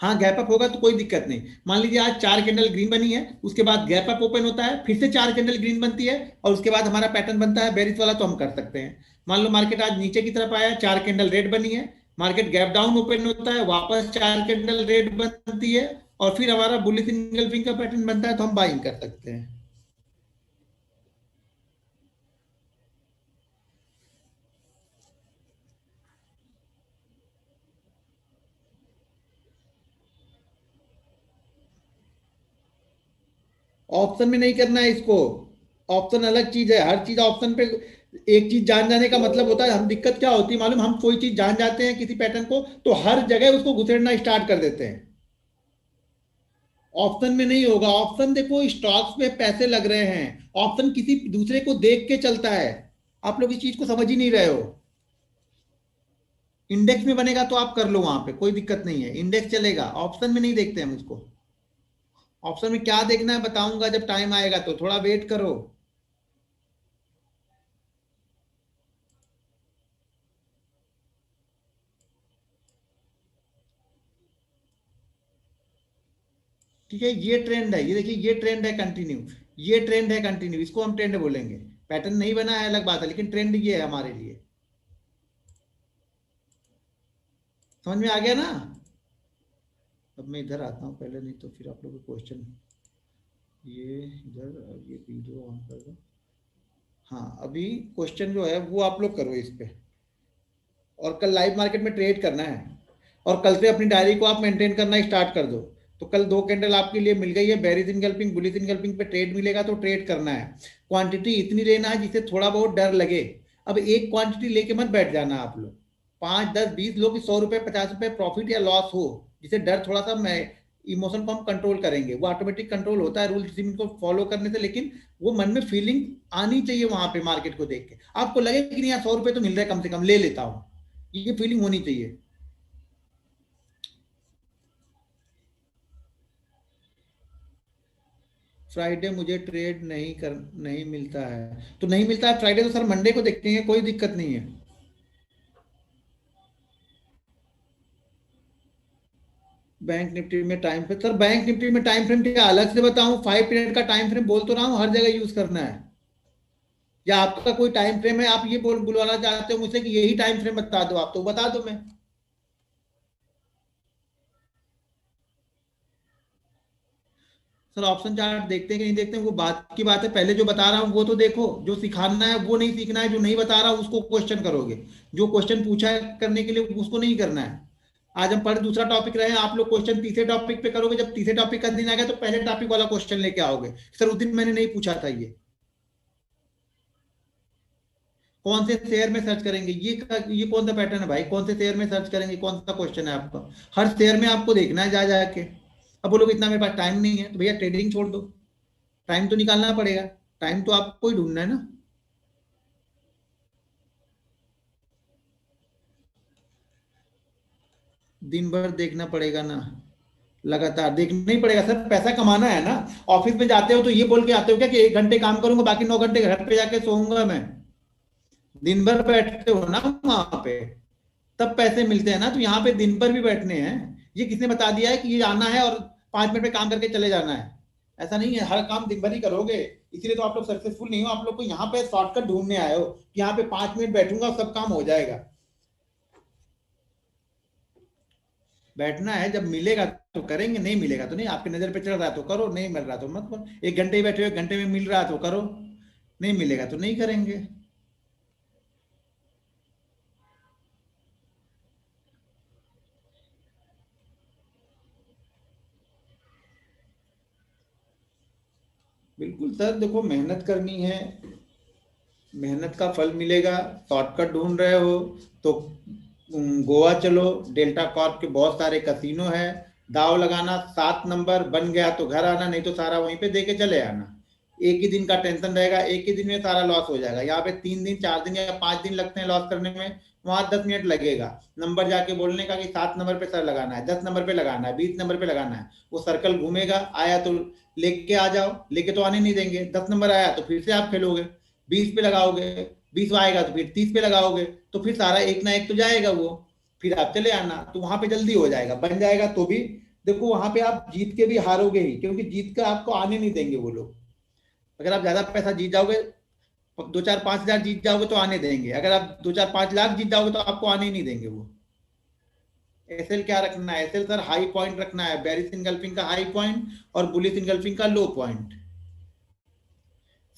हाँ, गैप अप होगा तो कोई दिक्कत नहीं, मान लीजिए आज 4 कैंडल ग्रीन बनी है, उसके बाद गैप अप ओपन होता है, फिर से 4 कैंडल ग्रीन बनती है, और उसके बाद हमारा पैटर्न बनता है बेरिश वाला, तो हम कर सकते हैं। मान लो मार्केट आज नीचे की तरफ आया, 4 कैंडल रेड बनी है, मार्केट गैप डाउन ओपन होता है, वापस 4 कैंडल रेड बनती है, और फिर हमारा बुलिश इंगल्फिंग का पैटर्न बनता है, तो हम बाइंग कर सकते हैं। ऑप्शन में नहीं करना है इसको, ऑप्शन अलग चीज है, हर चीज ऑप्शन पे। एक चीज जान जाने का मतलब होता है, हम दिक्कत क्या होती है मालूम, हम कोई चीज जान जाते हैं किसी पैटर्न को, तो हर जगह उसको घुसेड़ना स्टार्ट कर देते हैं। ऑप्शन में नहीं होगा, ऑप्शन देखो स्टॉक्स पे पैसे लग रहे हैं, ऑप्शन किसी दूसरे को देख के चलता है, आप लोग इस चीज को समझ ही नहीं रहे हो। इंडेक्स में बनेगा तो आप कर लो, वहां पे कोई दिक्कत नहीं है, इंडेक्स चलेगा, ऑप्शन में नहीं देखते हम उसको। ऑप्शन में क्या देखना है बताऊंगा जब टाइम आएगा, तो थोड़ा वेट करो। ठीक है, ये ट्रेंड है, ये देखिए ये ट्रेंड है कंटिन्यू, ये ट्रेंड है कंटिन्यू, इसको हम ट्रेंड बोलेंगे। पैटर्न नहीं बना है अलग बात है, लेकिन ट्रेंड ये है हमारे लिए। समझ में आ गया ना? अब मैं इधर आता हूँ पहले, नहीं तो फिर आप लोग क्वेश्चन, ये इधर ये वीडियो ऑन कर दो। हाँ, अभी क्वेश्चन जो है वो आप लोग करो इस पे, और कल लाइव मार्केट में ट्रेड करना है, और कल से अपनी डायरी को आप मेंटेन करना स्टार्ट कर दो। तो कल 2 कैंडल आपके लिए मिल गई है, बेरिश इनगल्फिंग बुलिश इनगल्फिंग पे ट्रेड मिलेगा, तो ट्रेड करना है। क्वांटिटी इतनी लेना है जिससे थोड़ा बहुत डर लगे। अब एक क्वांटिटी लेके मत बैठ जाना आप लोग, 5 10 20 लोग, 100 रुपए 50 रुपए प्रॉफिट या लॉस हो, जिसे डर थोड़ा सा, मैं इमोशन को हम कंट्रोल करेंगे, वो ऑटोमेटिक कंट्रोल होता है रूल को फॉलो करने से, लेकिन वो मन में फीलिंग आनी चाहिए वहां पे मार्केट को देख के, आपको लगे कि नहीं यार 100 रुपए तो मिल रहा है, कम से कम ले लेता हूँ, ये फीलिंग होनी चाहिए। फ्राइडे मुझे ट्रेड नहीं मिलता है, तो नहीं मिलता है फ्राइडे, तो सर मंडे को देखेंगे, कोई दिक्कत नहीं है। बैंक निफ्टी में time frame, sir bank Nifty में टाइम फ्रेम क्या अलग से बताऊं? 5 मिनट का टाइम फ्रेम बोल तो रहा हूँ, हर जगह यूज करना है। या आपका कोई टाइम फ्रेम है, आप ये बोल बुलवाना चाहते हो मुझसे कि यही टाइम फ्रेम बता दो, आप तो बता दो। मैं सर ऑप्शन चार्ट देखते हैं कि नहीं देखते हैं वो बात की बात है, पहले जो बता रहा हूँ वो तो देखो। जो सिखाना है वो नहीं सीखना है, जो नहीं बता रहा उसको क्वेश्चन करोगे। जो क्वेश्चन पूछा है करने के लिए उसको नहीं करना है। आज हम पढ़ दूसरा टॉपिक रहे हैं, आप लोग क्वेश्चन तीसरे टॉपिक पे करोगे। जब तीसरे टॉपिक का दिन आ गया तो पहले टॉपिक वाला क्वेश्चन लेके आओगे। सर उस दिन मैंने नहीं पूछा था ये। कौन से शेयर में सर्च करेंगे, ये कौन सा पैटर्न है भाई? कौन से शेयर में सर्च करेंगे, कौन सा क्वेश्चन है आपका? हर शेयर में आपको देखना है जा जाके। अब बोलोगे इतना मेरे पास टाइम नहीं है, तो भैया ट्रेडिंग छोड़ दो। टाइम तो निकालना पड़ेगा। टाइम तो आपको ही ढूंढना है ना। दिन भर देखना पड़ेगा ना। लगातार देखना ही पड़ेगा सर, पैसा कमाना है ना। ऑफिस में जाते हो तो ये बोल के आते हो क्या कि 1 घंटे काम करूंगा, बाकी 9 घंटे घर पे जाके सोऊंगा मैं? दिन भर बैठते हो ना वहां पे, तब पैसे मिलते हैं ना। तो यहाँ पे दिन भर भी बैठने हैं। ये किसने बता दिया है कि ये आना है और 5 मिनट में काम करके चले जाना है? ऐसा नहीं है, हर काम दिन भर ही करोगे। इसीलिए तो आप लोग सक्सेसफुल नहीं हो। आप लोग को यहाँ पे शॉर्टकट ढूंढने आए हो कि यहाँ पे 5 मिनट बैठूंगा सब काम हो जाएगा। बैठना है, जब मिलेगा तो करेंगे, नहीं मिलेगा तो नहीं। आपकी नजर पे चल रहा है तो करो, नहीं मिल रहा तो मत करो। 1 घंटे ही बैठे हो, 1 घंटे में मिल रहा है तो करो, नहीं मिलेगा तो नहीं करेंगे। बिल्कुल सर, देखो मेहनत करनी है, मेहनत का फल मिलेगा। शॉर्टकट ढूंढ रहे हो तो गोवा चलो। डेल्टा कॉर्प के बहुत सारे कसिनो है। दाव लगाना, 7 नंबर बन गया तो घर आना, नहीं तो सारा वहीं पे दे के चले आना। एक ही दिन का टेंशन रहेगा, एक ही दिन में सारा लॉस हो जाएगा। यहाँ पे 3 दिन 4 दिन या 5 दिन लगते हैं लॉस करने में, वहां 10 मिनट लगेगा। नंबर जाके बोलने का कि 7 नंबर पे सर लगाना है, 10 नंबर पे लगाना है, 20 नंबर पे लगाना है। वो सर्कल घूमेगा, आया तो लेके आ जाओ, लेके तो आने नहीं देंगे। 10 नंबर आया तो फिर से आप खेलोगे, 20 पे लगाओगे, 20 आएगा तो फिर 30 पे लगाओगे। तो फिर सारा एक ना एक तो जाएगा वो। फिर आप चले आना, तो वहां पे जल्दी हो जाएगा, बन जाएगा तो भी। देखो वहां पे आप जीत के भी हारोगे ही, क्योंकि जीत कर आपको आने नहीं देंगे वो लोग। अगर आप ज्यादा पैसा जीत जाओगे, 2 4 5 हजार जीत जाओगे तो आने देंगे। अगर आप 2 4 5 लाख जीत जाओगे तो आपको आने ही नहीं देंगे वो। एसएल क्या रखना है? एसएल सर हाई पॉइंट रखना है, बेरिस इनगल्फिंग का हाई पॉइंट और बुलिस इनगल्फिंग का लो पॉइंट।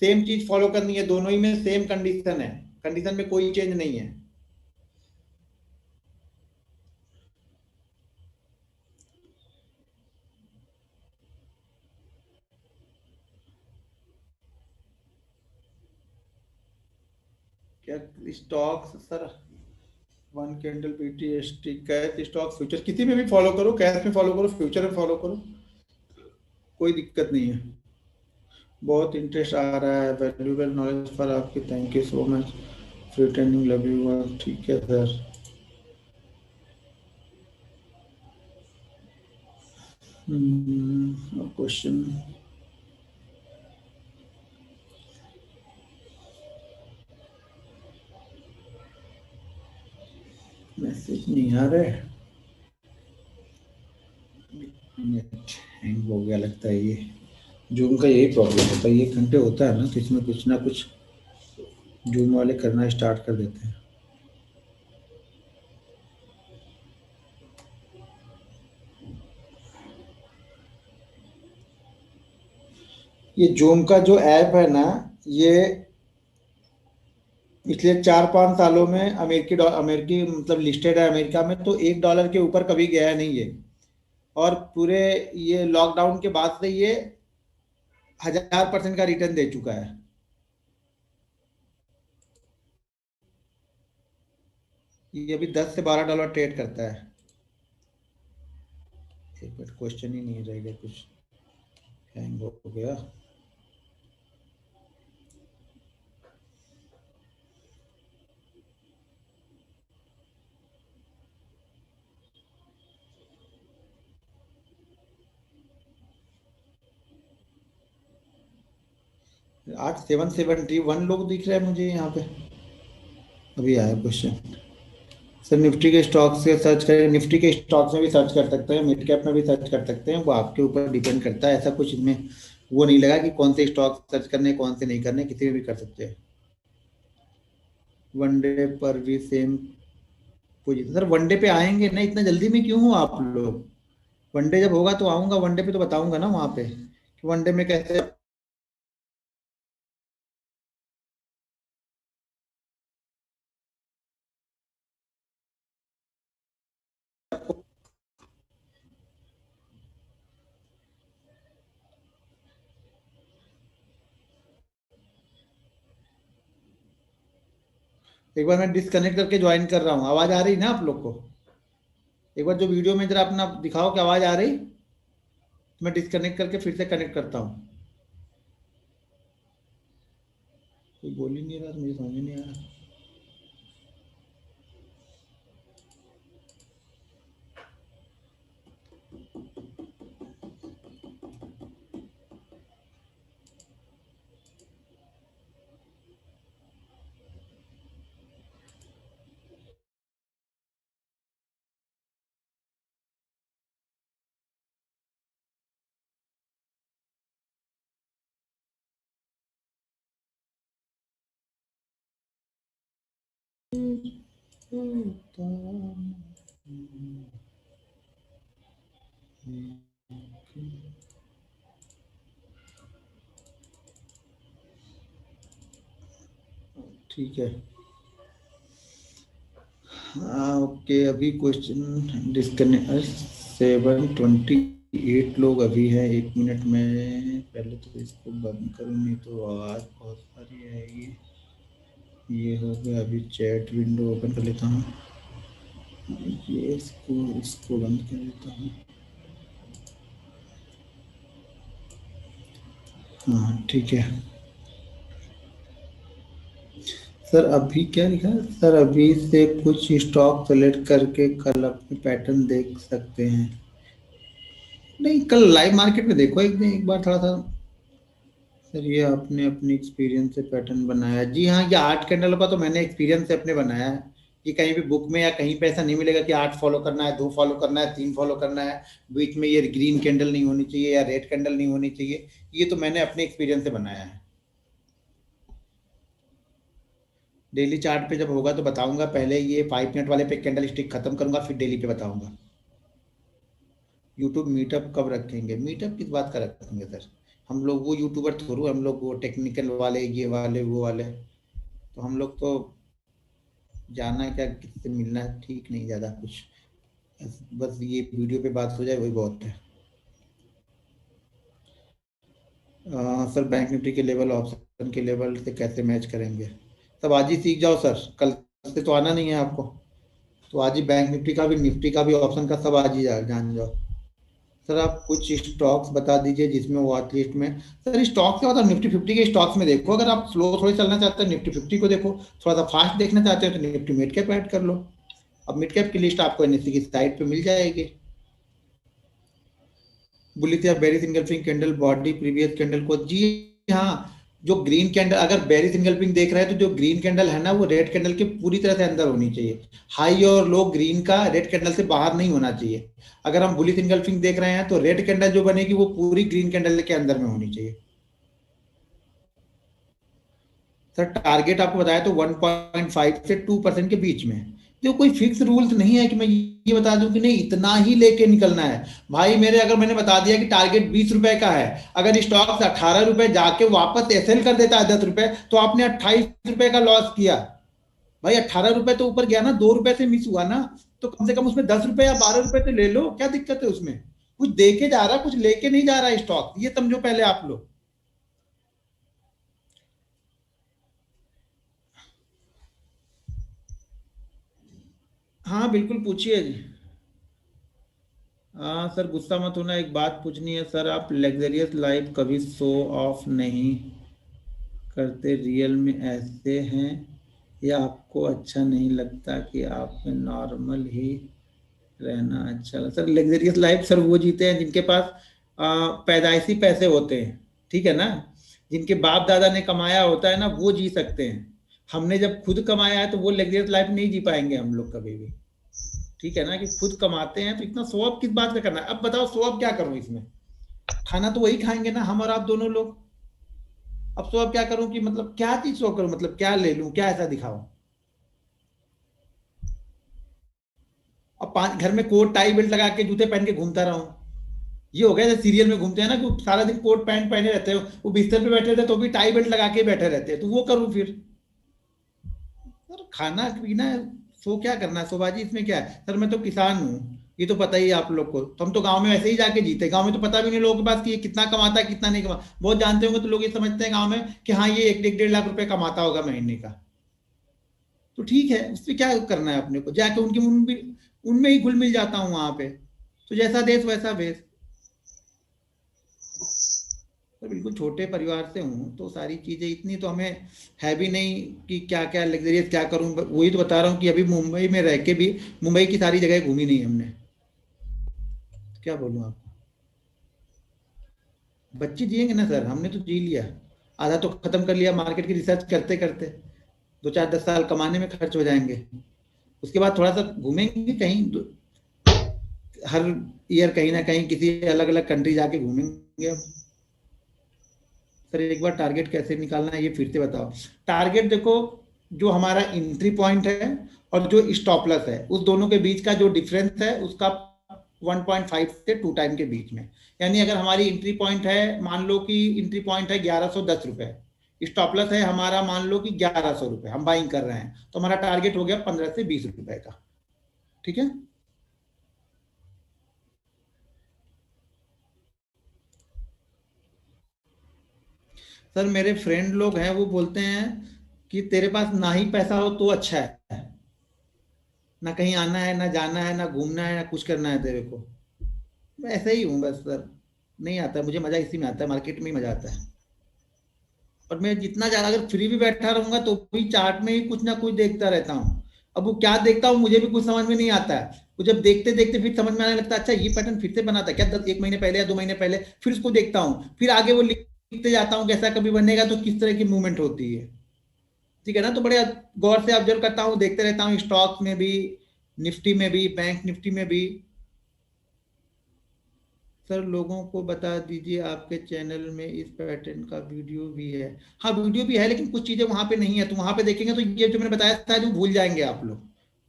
सेम चीज फॉलो करनी है, दोनों ही में सेम कंडीशन है। कंडीशन में कोई चेंज नहीं है। क्या स्टॉक्स सर? 1 कैंडल पीटीएसटी कैश स्टॉक फ्यूचर किसी में भी फॉलो करो, कैश में फॉलो करो, फ्यूचर में फॉलो करो, कोई दिक्कत नहीं है। बहुत इंटरेस्ट आ रहा है, वैल्यूबल नॉलेज फॉर आपकी, thank you so much, free training love you. ठीक है सर। क्वेश्चन मैसेज नहीं आ रहा है, नेट हैंग हो गया लगता है। ये जूम का यही प्रॉब्लम होता है, ये घंटे होता है ना तो इसमें कुछ ना कुछ जूम वाले करना स्टार्ट कर देते हैं। ये जूम का जो ऐप है ना, ये पिछले 4 5 सालों में अमेरिकी मतलब लिस्टेड है अमेरिका में, तो $1 के ऊपर कभी गया नहीं है। और पूरे ये लॉकडाउन के बाद से ये 1000% का रिटर्न दे चुका है। ये अभी $10 से $12 ट्रेड करता है। एक मिनट, क्वेश्चन ही नहीं रहेगा कुछ, हैंग हो गया। आज 771 लोग दिख रहे हैं मुझे यहाँ पे। अभी आया क्वेश्चन। सर निफ्टी के स्टॉक से सर्च करें, निफ्टी के स्टॉक्स में भी सर्च कर सकते हैं, मिड कैप में भी सर्च कर सकते हैं, वो आपके ऊपर डिपेंड करता है। ऐसा कुछ इसमें वो नहीं लगा कि कौन से स्टॉक सर्च करने कौन से नहीं करने, किसी में भी कर सकते हैं। वनडे पर भी सेम पोजीशन। सर वनडे पे आएंगे ना, इतना जल्दी में क्यों हो आप लोग? वनडे जब होगा तो आऊंगा, वनडे पे तो बताऊंगा ना वहां पे कि वनडे में कैसे। एक बार मैं डिस्कनेक्ट करके ज्वाइन कर रहा हूँ, आवाज आ रही ना आप लोग को? एक बार जो वीडियो में जरा अपना दिखाओ कि आवाज आ रही, तो मैं डिस्कनेक्ट करके फिर से कनेक्ट करता हूँ। कोई बोल ही नहीं रहा तो मुझे समझ में नहीं आ रहा। ठीक है। हाँ ओके, अभी क्वेश्चन डिस्कनेक्ट 728 लोग अभी हैं। 1 मिनट में पहले तो इसको बंद करूँ, नहीं तो आवाज़ बहुत सारी आएगी। ये हो गया, अभी चैट विंडो ओपन कर लेता हूँ। ये इसको बंद कर देता हूँ। हाँ ठीक है। सर अभी क्या लिखा है? सर अभी से कुछ स्टॉक सेलेक्ट करके कल अपने पैटर्न देख सकते हैं। नहीं, कल लाइव मार्केट में देखो एक दिन, एक बार थोड़ा सा। सर ये आपने अपनी एक्सपीरियंस से पैटर्न बनाया? जी हाँ, ये 8 कैंडल का तो मैंने एक्सपीरियंस से अपने बनाया है। ये कहीं भी बुक में या कहीं पे ऐसा नहीं मिलेगा कि 8 फॉलो करना है, 2 फॉलो करना है, 3 फॉलो करना है, बीच में ये ग्रीन कैंडल नहीं होनी चाहिए या रेड कैंडल नहीं होनी चाहिए। ये तो मैंने अपने एक्सपीरियंस से बनाया है। डेली चार्ट पे जब होगा तो बताऊंगा। पहले ये 5 मिनट वाले पे कैंडल स्टिक खत्म करूंगा, फिर डेली पे बताऊंगा। यूट्यूब मीटअप कब रखेंगे? मीटअप किस बात का रखेंगे सर? हम लोग वो यूट्यूबर थोड़ू, हम लोग वो टेक्निकल वाले, ये वाले वो वाले। तो हम लोग तो जाना क्या, किससे मिलना है, ठीक नहीं ज़्यादा कुछ। बस ये वीडियो पे बात हो जाए वही बहुत है। सर बैंक निफ्टी के लेवल ऑप्शन के लेवल से कैसे मैच करेंगे? तब आज ही सीख जाओ सर, कल से तो आना नहीं है आपको। तो आज ही बैंक निफ्टी का भी, निफ्टी का भी, ऑप्शन का सब आज ही जान जाओ। सर आप कुछ स्टॉक्स बता दीजिए जिसमें वॉच लिस्ट में। सर स्टॉक क्या होता है? निफ्टी 50 के स्टॉक्स में देखो, अगर आप स्लो थोड़ी चलना चाहते हैं निफ्टी 50 को देखो। थोड़ा सा फास्ट देखना चाहते हैं तो निफ्टी मिड कैप ऐड कर लो। अब मिड कैप की लिस्ट आपको एनएससी की साइट पे मिल जाएगी। बुलिश या bearish engulfing candle body previous candle को? जी हाँ। जो ग्रीन कैंडल, अगर बेरिश इंगल्फिंग देख रहे हैं तो जो ग्रीन कैंडल है ना, वो रेड कैंडल के पूरी तरह से अंदर होनी चाहिए। हाई और लो ग्रीन का रेड कैंडल से बाहर नहीं होना चाहिए। अगर हम बुलिश इंगल्फिंग देख रहे हैं तो रेड कैंडल जो बनेगी वो पूरी ग्रीन कैंडल के अंदर में होनी चाहिए। सर टारगेट आपको बताया तो 1.5 से 2% के बीच में। जो कोई फिक्स रूल्स नहीं है कि मैं ये बता दूं कि नहीं इतना ही लेके निकलना है। भाई मेरे, अगर मैंने बता दिया कि टारगेट 20 रुपए का है, अगर स्टॉक 18 रुपए जाके वापस एसएल कर देता है 10 रुपए, तो आपने 28 रुपए का लॉस किया। भाई 18 रुपए तो ऊपर गया ना, 2 रुपए से मिस हुआ ना। तो कम से कम उसमें 10 रुपए या 12 रुपए तो ले लो, क्या दिक्कत है उसमें? कुछ देके जा रहा, कुछ लेके नहीं जा रहा स्टॉक, ये समझो पहले आप लोग। हाँ बिल्कुल पूछिए जी। हाँ सर गुस्सा मत होना, एक बात पूछनी है सर। आप लग्जरियस लाइफ कभी शो ऑफ नहीं करते, रियल में ऐसे हैं या आपको अच्छा नहीं लगता कि आप में नॉर्मल ही रहना अच्छा लगता? सर लग्जरियस लाइफ सर वो जीते हैं जिनके पास पैदाइशी पैसे होते हैं, ठीक है ना। जिनके बाप दादा ने कमाया होता है ना, वो जी सकते हैं। हमने जब खुद कमाया है तो वो लग्जरियस लाइफ नहीं जी पाएंगे हम लोग कभी भी, ठीक है ना, कि खुद कमाते हैं तो इतना शो ऑफ किस बात का करना है। अब बताओ शो ऑफ क्या करूं इसमें, खाना तो वही खाएंगे ना हम और आप दोनों लोग। अब शो ऑफ क्या करूं कि मतलब क्या चीज शो करूं, मतलब क्या ले लूं, क्या ऐसा दिखाऊं। अब पांच घर में कोट टाई बेल्ट लगा के जूते पहन के घूमता रहूं, ये हो गया जैसे सीरियल में घूमते हैं ना कि सारा दिन कोट पैंट पहने रहते हो, वो बिस्तर पे बैठे रहते तो भी टाई बेल्ट लगा के बैठे रहते हैं, तो वो करूं फिर। सर खाना पीना सो क्या करना है, सोबाजी इसमें क्या है। सर मैं तो किसान हूँ, ये तो पता ही है आप लोग को, तो हम तो गांव में वैसे ही जाके जीते, गांव में तो पता भी नहीं लोगों के पास कि ये कितना कमाता है कितना नहीं कमा, बहुत जानते होंगे तो लोग ये समझते हैं गांव में कि हाँ ये 1-1.5 लाख रुपए कमाता होगा महीने का। तो ठीक है, उससे क्या करना है अपने को, जाके उनकी उनमें ही घुल मिल जाता हूँ वहां पे, तो जैसा देश वैसा भेष। तो बिल्कुल छोटे परिवार से हूँ, तो सारी चीजें इतनी तो हमें है भी नहीं कि क्या क्या लग्जरियस क्या करूँ। वही तो बता रहा हूँ कि अभी मुंबई में रह के भी मुंबई की सारी जगह घूमी नहीं हमने, क्या बोलूँ आपको। बच्चे जिएंगे ना सर, हमने तो जी लिया, आधा तो खत्म कर लिया मार्केट की रिसर्च करते करते, 2-4-10 साल कमाने में खर्च हो जाएंगे। उसके बाद थोड़ा सा घूमेंगे कहीं, हर ईयर कहीं ना कहीं किसी अलग अलग कंट्री जाके घूमेंगे। अब सर एक बार टारगेट कैसे निकालना है ये फिर से बताओ। टारगेट देखो, जो हमारा एंट्री पॉइंट है और जो स्टॉप लॉस है उस दोनों के बीच का जो डिफरेंस है उसका 1.5 से 2 टाइम के बीच में। यानी अगर हमारी एंट्री पॉइंट है, मान लो कि एंट्री पॉइंट है 1110 रुपए, स्टॉप लॉस है हमारा मान लो कि 1100 रुपए, हम बाइंग कर रहे हैं, तो हमारा टारगेट हो गया 15 से 20 रुपए का। ठीक है। सर मेरे फ्रेंड लोग हैं वो बोलते हैं कि तेरे पास ना ही पैसा हो तो अच्छा है, ना कहीं आना है ना जाना है ना घूमना है ना कुछ करना है तेरे को। मैं ऐसे ही हूँ बस सर, नहीं आता मुझे मजा, इसी में आता है, मार्केट में ही मजा आता है। और मैं जितना ज्यादा अगर फ्री भी बैठा रहूंगा तो भी चार्ट में ही कुछ ना कुछ देखता रहता हूँ। अब वो क्या देखता हूँ मुझे भी कुछ समझ में नहीं आता है, वो जब देखते देखते फिर समझ में आने लगता है, अच्छा ये पैटर्न फिर से बना था क्या 1 महीने पहले या 2 महीने पहले, फिर उसको देखता हूँ, फिर आगे वो लिखते जाता हूँ कि ऐसा कभी बनेगा तो किस तरह की मूवमेंट होती है। ठीक है ना, तो बड़े गौर से ऑब्जर्व करता हूँ, देखते रहता हूँ, स्टॉक्स में भी, निफ्टी में भी, बैंक निफ्टी में भी। सर लोगों को बता दीजिए आपके चैनल में इस पैटर्न का वीडियो भी है। हाँ वीडियो भी है लेकिन कुछ चीजें वहां पे नहीं है, तो वहां पे देखेंगे तो ये जो मैंने बताया था जो भूल जाएंगे आप लोग,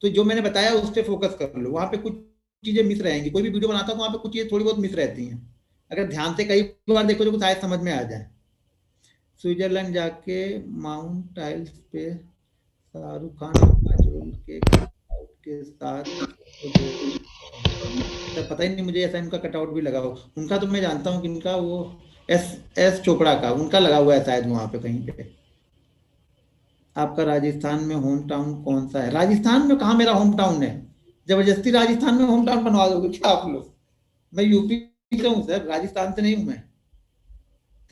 तो जो मैंने बताया उस पर फोकस कर लो, वहां पे कुछ चीजें मिस रहेंगी, कोई भी वीडियो बनाता हूँ तो वहां पे कुछ चीजें थोड़ी बहुत मिस रहती हैं, अगर ध्यान से कई बार देखो तो शायद समझ में आ जाए। स्विट्जरलैंड जाके माउंट टाइल्स पे शाहरुख खान और काजोल के कटआउट के साथ फोटो सर पता ही नहीं मुझे ऐसा इनका कटआउट भी लगा हो, उनका तो मैं जानता हूँ कि इनका वो एस एस चोपड़ा का उनका लगा हुआ है शायद वहां पे कहीं पे। आपका राजस्थान में होम टाउन कौन सा है, राजस्थान में कहाँ मेरा होम टाउन है, जबरदस्ती राजस्थान में होम टाउन बनवा दोगे क्या आप लोग। मैं यूपी से हूँ सर, राजस्थान से नहीं हूँ मैं।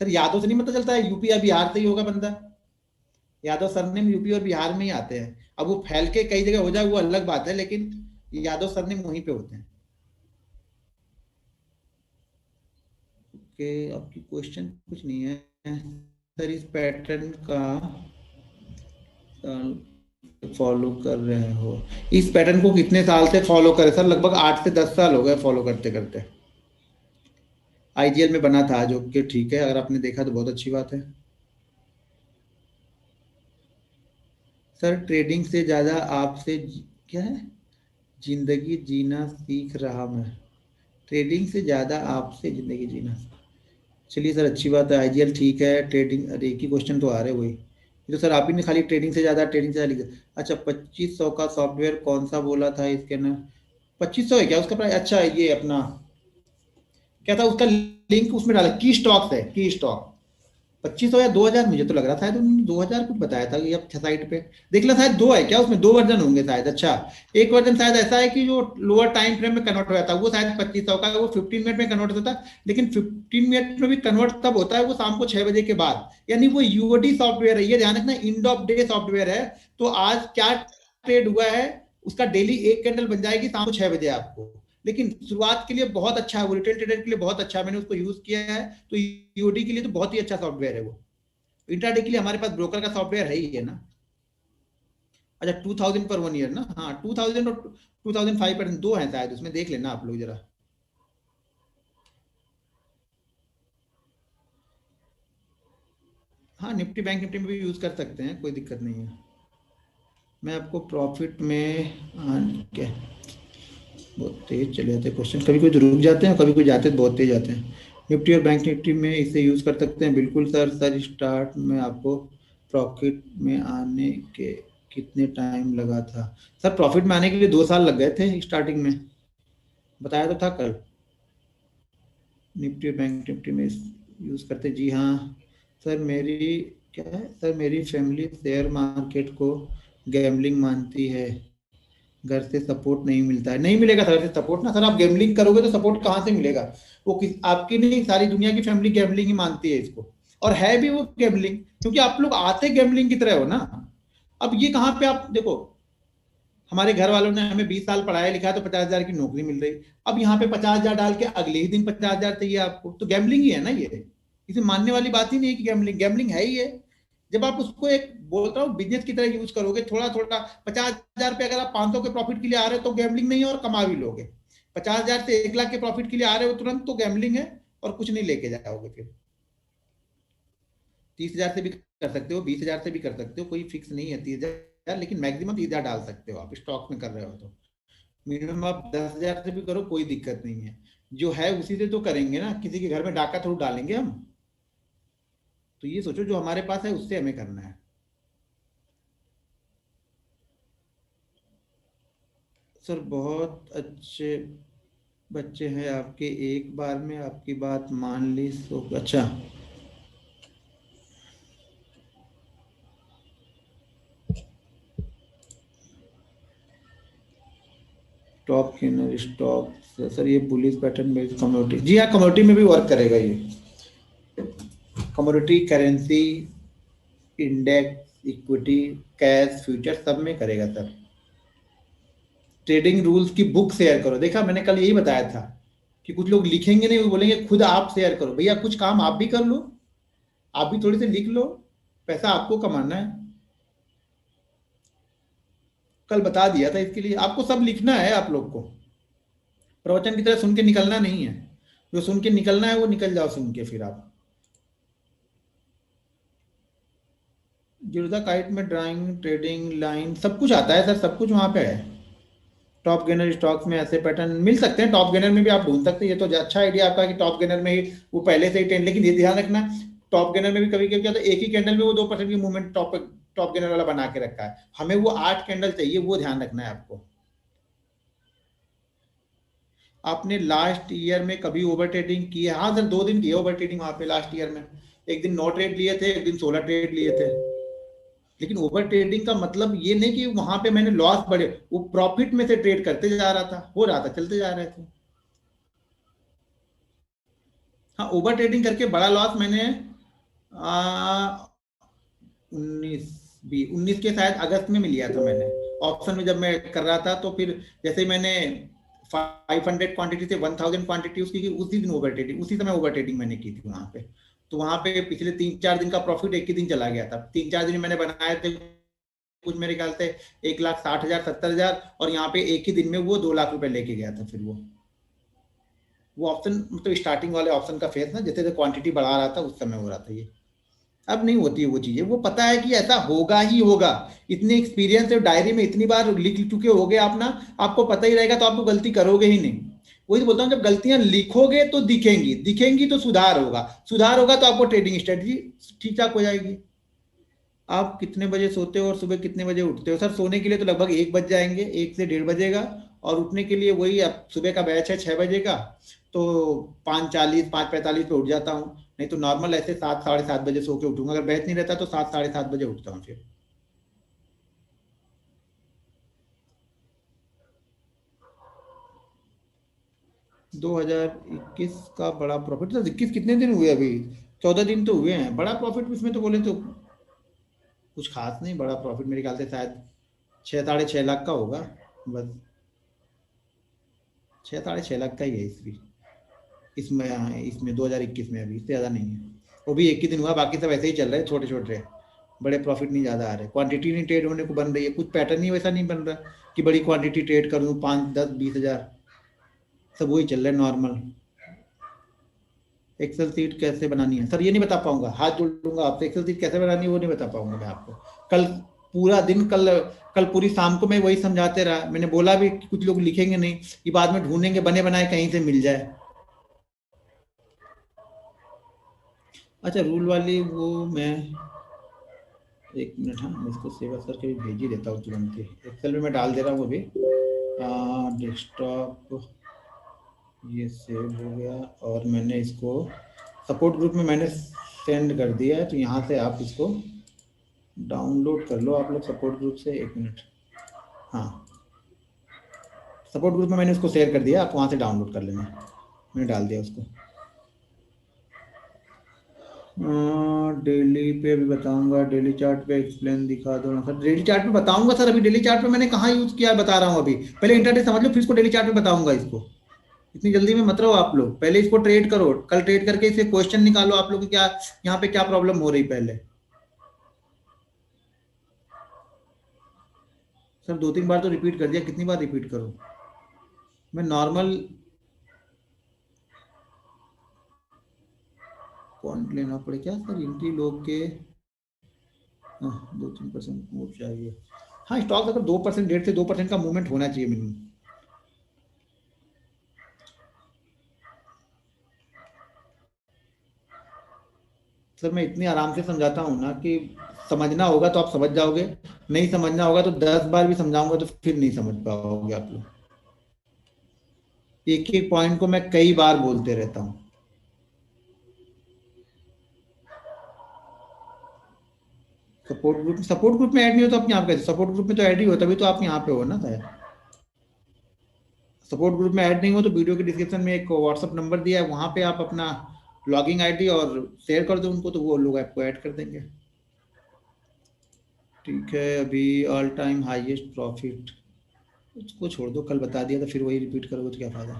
सर यादव से नहीं पता चलता है, यूपी या बिहार से ही होगा बंदा, यादव सरनेम यूपी और बिहार में ही आते हैं। अब वो फैल के कई जगह हो जाए वो अलग बात है, लेकिन यादव सरनेम वहीं पे होते हैं। कि आपकी क्वेश्चन कुछ नहीं है सर, इस पैटर्न का फॉलो कर रहे हो, इस पैटर्न को कितने साल से फॉलो करे सर, लगभग 8 से 10 साल हो गए फॉलो करते करते। आईजीएल में बना था जो कि ठीक है, अगर आपने देखा तो बहुत अच्छी बात है। सर ट्रेडिंग से ज्यादा आपसे क्या है, जिंदगी जीना सीख रहा मैं, ट्रेडिंग से ज्यादा आपसे जिंदगी जीना। चलिए सर अच्छी बात है, आईजीएल ठीक है, ट्रेडिंग, अरे एक ही क्वेश्चन तो आ रहे वही, ये तो सर आप ही ने खाली ट्रेडिंग से ज्यादा लिखा। अच्छा 2500 का सॉफ्टवेयर कौन सा बोला था इसके ना, 2500 है क्या उसका प्राइस, अच्छा ये अपना क्या था उसका लिंक उसमें डाला, की स्टॉक्स है की स्टॉक, 2500 या 2000 मुझे तो लग रहा था, शायद उन्होंने 2000 कुछ बताया था ये अब साइट पे देख ला, शायद दो है क्या उसमें, दो वर्जन होंगे शायद। अच्छा एक वर्जन शायद ऐसा है कि जो लोअर टाइम फ्रेम में कन्वर्ट हो जाता है वो शायद 2500 का, वो 15 मिनट में कन्वर्ट होता है, लेकिन 15 मिनट में भी कन्वर्ट तब होता है वो शाम को 6 बजे के बाद, यानी वो यूओडी सॉफ्टवेयर है, ये ध्यान रखना इंड ऑफ डे सॉफ्टवेयर है। तो आज क्या ट्रेड हुआ है उसका डेली एक कैंडल बन जाएगी शाम को 6 बजे आपको, लेकिन शुरुआत के लिए बहुत अच्छा है वो, रिटेल ट्रेडर के लिए बहुत अच्छा है, मैंने उसको यूज किया है, तो यूओडी के लिए तो बहुत ही अच्छा सॉफ्टवेयर है वो। इंट्राडे के लिए हमारे पास ब्रोकर का सॉफ्टवेयर है ही है ना। अच्छा 2000 पर 1 ईयर ना, हाँ 2000 और 2005 दो हैं शायद, उसमें देख लेना आप लोग जरा। हाँ निफ्टी बैंक निफ्टी में भी यूज़ कर सकते हैं, कोई दिक्कत नहीं है। मैं आपको प्रॉफिट में क्या, बहुत तेज चले जाते हैं क्वेश्चन, कभी कोई तो रुक जाते हैं, कभी कोई जाते तो बहुत तेज जाते हैं। निफ्टी और बैंक निफ्टी में इसे यूज़ कर सकते हैं बिल्कुल सर। सर स्टार्ट में आपको प्रॉफिट में आने के कितने टाइम लगा था? सर प्रॉफिट में आने के लिए 2 साल लग गए थे स्टार्टिंग में, बताया तो था कल। निफ्टी और बैंक निफ्टी में यूज़ करते, जी हाँ। सर मेरी क्या है सर, मेरी फैमिली शेयर मार्केट को गैम्बलिंग मानती है, घर से सपोर्ट नहीं मिलता है। नहीं मिलेगा सर, घर से सपोर्ट ना, सर आप गैम्बलिंग करोगे तो सपोर्ट कहाँ से मिलेगा? वो किस आपकी नहीं, सारी दुनिया की फैमिली गैम्बलिंग ही मानती है इसको, और है भी वो गैम्बलिंग, क्योंकि आप लोग आते गैम्बलिंग की तरह हो ना। अब ये कहाँ पे आप देखो, हमारे घर वालों ने हमें 20 साल पढ़ाया लिखा तो 50,000 की नौकरी मिल रही, अब यहाँ पे 50,000 डाल के अगले ही दिन 50,000 चाहिए आपको, तो गैम्बलिंग ही है ना ये। इसे मानने वाली बात ही नहीं है कि गैम्बलिंग, गैम्बलिंग है ही है। जब आप उसको एक बोलता हूँ बिजनेस की तरह यूज करोगे, थोड़ा थोड़ा 50,000 रुपये अगर आप 500 के प्रॉफिट के लिए आ रहे हो तो गैम्बलिंग नहीं है, और कमा भी लोगे। 50,000 से 1 लाख के प्रॉफिट के लिए आ रहे हो तुरंत, तो गैम्बलिंग है, और कुछ नहीं लेके जाओगे फिर। 30,000 से भी कर सकते हो, 20,000 से भी कर सकते हो, कोई फिक्स नहीं है 30,000, लेकिन मैक्सिमम 30,000 डाल सकते हो आप स्टॉक में कर रहे हो तो। मिनिमम आप 10,000 से भी करो, कोई दिक्कत नहीं है। जो है उसी से तो करेंगे ना, किसी के घर में डाका थोड़ा डालेंगे हम। तो ये सोचो जो हमारे पास है उससे हमें करना है। सर बहुत अच्छे बच्चे हैं आपके, एक बार में आपकी बात मान ली सो अच्छा। टॉप गेनर स्टॉक, सर ये बुलिश पैटर्न बेस्ड कमोडिटी, जी हाँ कमोडिटी में भी वर्क करेगा ये। Commodity, currency, index, equity, cash, future सब में करेगा सर। ट्रेडिंग रूल्स की बुक शेयर करो, देखा मैंने कल यही बताया था कि कुछ लोग लिखेंगे नहीं, वो बोलेंगे खुद आप शेयर करो। भैया कुछ काम आप भी कर लो, आप भी थोड़ी सी लिख लो, पैसा आपको कमाना है। कल बता दिया था, इसके लिए आपको सब लिखना है आप लोग को, प्रवचन की तरह सुन के निकलना नहीं है। जो सुन के निकलना है वो निकल जाओ सुन के फिर आप। जिरोधा काइट में ड्राइंग, ट्रेडिंग लाइन सब कुछ आता है सर, सब कुछ वहां पे है। टॉप गेनर स्टॉक्स में ऐसे पैटर्न मिल सकते हैं, टॉप गेनर में भी आप ढूंढ सकते हैं। ये तो अच्छा आइडिया आपका कि टॉप गेनर में ही वो पहले से ही ट्रेंड, लेकिन ये ध्यान रखना टॉप गेनर में भी कभी कभी क्या होता है, एक ही कैंडल में वो 2% की मूवमेंट टॉप टॉप गेनर वाला बना के रखा है, हमें वो 8 कैंडल चाहिए, वो ध्यान रखना है आपको। आपने लास्ट ईयर में कभी ओवर ट्रेडिंग की है? हाँ सर 2 दिन की है ओवर ट्रेडिंग वहां पे लास्ट ईयर में। एक दिन 9 ट्रेड लिए थे, एक दिन 16 ट्रेड लिए थे। लेकिन ओवर ट्रेडिंग का मतलब ये नहीं कि वहां पे मैंने लॉस बढ़े, वो प्रॉफिट में से ट्रेड करते जा रहा था, हो रहा था, चलते जा रहे थे। हाँ ओवर ट्रेडिंग करके बड़ा लॉस मैंने 19 के शायद अगस्त में लिया था मैंने, ऑप्शन में जब मैं कर रहा था। तो फिर जैसे ही मैंने 500 क्वांटिटी से 1000 क्वांटिटी उसकी की, उसी दिन ओवर ट्रेडिंग, उसी समय ओवर ट्रेडिंग मैंने की थी वहां पे। तो वहां पे पिछले 3-4 दिन का प्रॉफिट एक ही दिन चला गया था। 3-4 दिन मैंने बनाए थे कुछ मेरे ख्याल से 1,60,000 70,000, और यहाँ पे एक ही दिन में वो 2 लाख रुपए लेके गया था फिर वो ऑप्शन, मतलब स्टार्टिंग वाले ऑप्शन का फेस ना, जैसे क्वांटिटी बढ़ा रहा था उस समय हो रहा था ये। अब नहीं होती है वो चीजें, वो पता है कि ऐसा होगा ही होगा। इतने एक्सपीरियंस है, डायरी में इतनी बार लिख चुके होगे आप ना, आपको पता ही रहेगा, तो आपको गलती करोगे ही नहीं। वही तो बोलता हूँ, जब गलतियां लिखोगे तो दिखेंगी, दिखेंगी तो सुधार होगा, सुधार होगा तो आपको ट्रेडिंग स्ट्रेटजी ठीक ठाक हो जाएगी। आप कितने बजे सोते हो और सुबह कितने बजे उठते हो? सर सोने के लिए तो लगभग 1 बज जाएंगे, 1 से 1:30 बजेगा। और उठने के लिए वही, अब सुबह का बैच है 6 बजे का, तो 5:40 5:45 पे उठ जाता हूँ। नहीं तो नॉर्मल ऐसे 7 साढ़े 7 बजे सो के उठूंगा, अगर बैच नहीं रहता तो 7 साढ़े 7 बजे उठता हूँ फिर। 2021 का बड़ा प्रॉफिट, तो 21 कितने दिन हुए अभी? 14 दिन तो हुए हैं। बड़ा प्रॉफिट इसमें तो बोले तो कुछ खास नहीं, बड़ा प्रॉफिट मेरे ख्याल से शायद 6-6.5 लाख का होगा बस। 6-6.5 लाख का ही है इसमें। इसमें 2021 में अभी, इससे ज़्यादा नहीं है। वो भी एक ही दिन हुआ, बाकी सब ऐसे ही चल रहे हैं छोटे छोटे। बड़े प्रॉफिट नहीं ज़्यादा आ रहे, क्वांटिटी नहीं ट्रेड होने को बन रही है, कुछ पैटर्न ही वैसा नहीं बन रहा कि बड़ी क्वांटिटी ट्रेड कर दूँ 5, 10, 20 हज़ार, सब वही चल रहा है नॉर्मल। एक्सेल सीट कैसे बनानी है सर, ये नहीं बता पाऊंगा, हाथ जोड़ लूंगा आपसे, एक्सेल सीट कैसे बनानी है वो नहीं बता पाऊंगा मैं आपको। कल पूरा दिन, कल पूरी शाम को मैं वही समझाते रहा, मैंने बोला भी कि कुछ लोग लिखेंगे नहीं, कि बाद में ढूंढेंगे बने बनाए कहीं से मिल जाए। अच्छा रूल वाली वो मैं, एक मिनट, हाँ मैं इसको सेव करके भी भेज ही देता हूँ तुरंत ही, एक्सेल में मैं डाल दे रहा हूँ अभी। डेस्कटॉप ये सेव हो गया, और मैंने इसको सपोर्ट ग्रुप में मैंने सेंड कर दिया है, तो यहाँ से आप इसको डाउनलोड कर लो आप लोग सपोर्ट ग्रुप से। एक मिनट, हाँ सपोर्ट ग्रुप में मैंने उसको शेयर कर दिया, आप वहाँ से डाउनलोड कर लेना, मैंने डाल दिया उसको। डेली पे भी बताऊंगा, डेली चार्ट पे एक्सप्लेन दिखा दो ना सर, डेली चार्ट पे बताऊंगा सर, अभी डेली चार्ट पे मैंने कहाँ यूज किया बता रहा हूँ अभी, पहले इंटरडे समझ लो फिर इसको डेली चार्ट पे बताऊंगा इसको, इतनी जल्दी में मत रहो आप लोग, पहले इसको ट्रेड करो, कल ट्रेड करके इसे क्वेश्चन निकालो आप लोग क्या यहाँ पे क्या प्रॉब्लम हो रही पहले। सर 2-3 बार तो रिपीट कर दिया, कितनी बार रिपीट करूँ मैं नॉर्मल। कौन लेना पड़े क्या सर, एंट्री लोग के 2-3% मूव चाहिए, हाँ स्टॉक अगर 2%, 1.5 से 2% का मूवमेंट होना चाहिए मिनिमम। सर मैं इतनी आराम से समझाता हूँ ना कि समझना होगा तो आप समझ जाओगे, नहीं समझना होगा तो 10 बार भी समझाऊंगा तो फिर नहीं समझ पाओगे आप लोग, एक एक पॉइंट को मैं कई बार बोलते रहता हूँ। सपोर्ट ग्रुप में ऐड नहीं हो तो आप यहाँ पे कैसे, सपोर्ट ग्रुप में तो ऐड ही हो तभी तो आप यहाँ पे हो ना सर। सपोर्ट ग्रुप में ऐड नहीं हो तो वीडियो के डिस्क्रिप्शन में एक व्हाट्सअप नंबर दिया है, वहाँ पे आप अपना लॉगिंग आईडी और शेयर कर दो उनको, तो वो लोग आपको ऐड कर देंगे। ठीक है, अभी ऑल टाइम हाईएस्ट प्रॉफिट उसको छोड़ दो, कल बता दिया तो फिर वही रिपीट करोगे तो क्या फ़ायदा।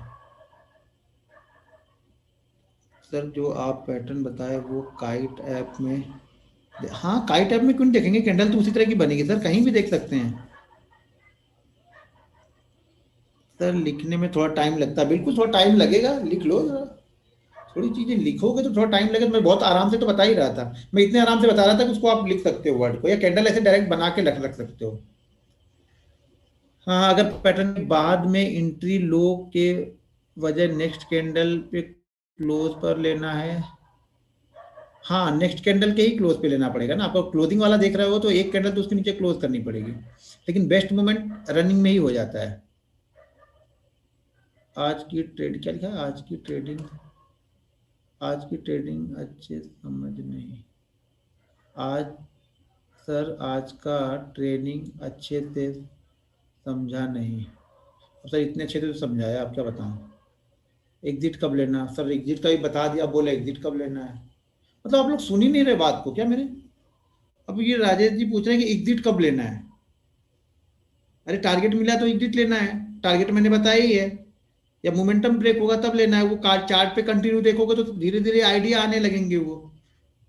सर जो आप पैटर्न बताए वो काइट ऐप में, हाँ काइट ऐप में क्यों नहीं देखेंगे, कैंडल तो उसी तरह की बनेगी सर, कहीं भी देख सकते हैं। सर लिखने में थोड़ा टाइम लगता है, बिल्कुल थोड़ा टाइम लगेगा, लिख लो जरा, थोड़ी चीजें लिखोगे तो थोड़ा टाइम लगेगा, मैं बहुत आराम से तो बता ही रहा था, मैं इतने आराम से बता रहा था कि उसको आप लिख सकते हो वर्ड को, या कैंडल ऐसे डायरेक्ट बना के रख सकते हो। हाँ अगर पैटर्न बाद में एंट्री लो के वजह नेक्स्ट कैंडल पे क्लोज पर लेना है, हाँ नेक्स्ट कैंडल के ही क्लोज पे लेना पड़ेगा ना, आपको क्लोजिंग वाला देख रहे हो तो एक कैंडल तो उसके नीचे क्लोज करनी पड़ेगी, लेकिन बेस्ट मूवमेंट रनिंग में ही हो जाता है। आज की ट्रेड क्या लिखा है, आज की ट्रेडिंग अच्छे समझ नहीं, आज सर आज का ट्रेनिंग अच्छे से समझा नहीं, सर इतने अच्छे से तो समझाया, आप क्या बताऊं। एग्जिट कब लेना, सर एग्जिट का भी बता दिया, बोले एग्जिट कब लेना है, मतलब आप लोग सुन ही नहीं रहे बात को क्या मेरे। अब ये राजेश जी पूछ रहे हैं कि एग्जिट कब लेना है, अरे टारगेट मिला तो एग्जिट लेना है, टारगेट मैंने बताया ही है, या मोमेंटम ब्रेक होगा तब लेना है, वो चार्ट पे कंटिन्यू देखोगे तो धीरे धीरे आइडिया आने लगेंगे, वो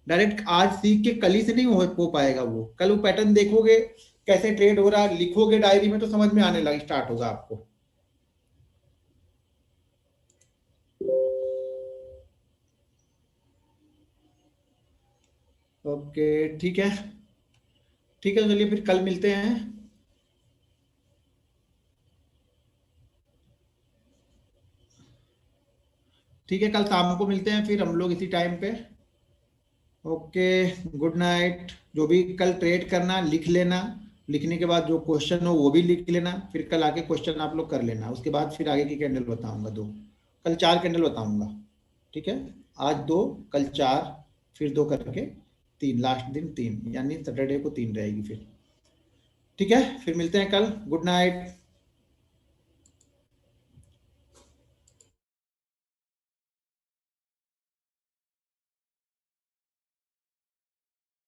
डायरेक्ट आज सीख के कल ही से नहीं हो पाएगा, वो कल वो पैटर्न देखोगे कैसे ट्रेड हो रहा है, लिखोगे डायरी में तो समझ में आने लग स्टार्ट होगा आपको। ओके ठीक है, ठीक है चलिए फिर कल मिलते हैं। ठीक है कल शाम को मिलते हैं फिर हम लोग इसी टाइम पे। ओके, गुड नाइट, जो भी कल ट्रेड करना लिख लेना, लिखने के बाद जो क्वेश्चन हो वो भी लिख लेना, फिर कल आके क्वेश्चन आप लोग कर लेना, उसके बाद फिर आगे की कैंडल बताऊंगा दो, कल 4 कैंडल बताऊंगा। ठीक है, आज 2, कल 4, फिर 2 करके 3, लास्ट दिन 3, यानी सैटरडे को 3 रहेगी फिर। ठीक है फिर मिलते हैं कल, गुड नाइट।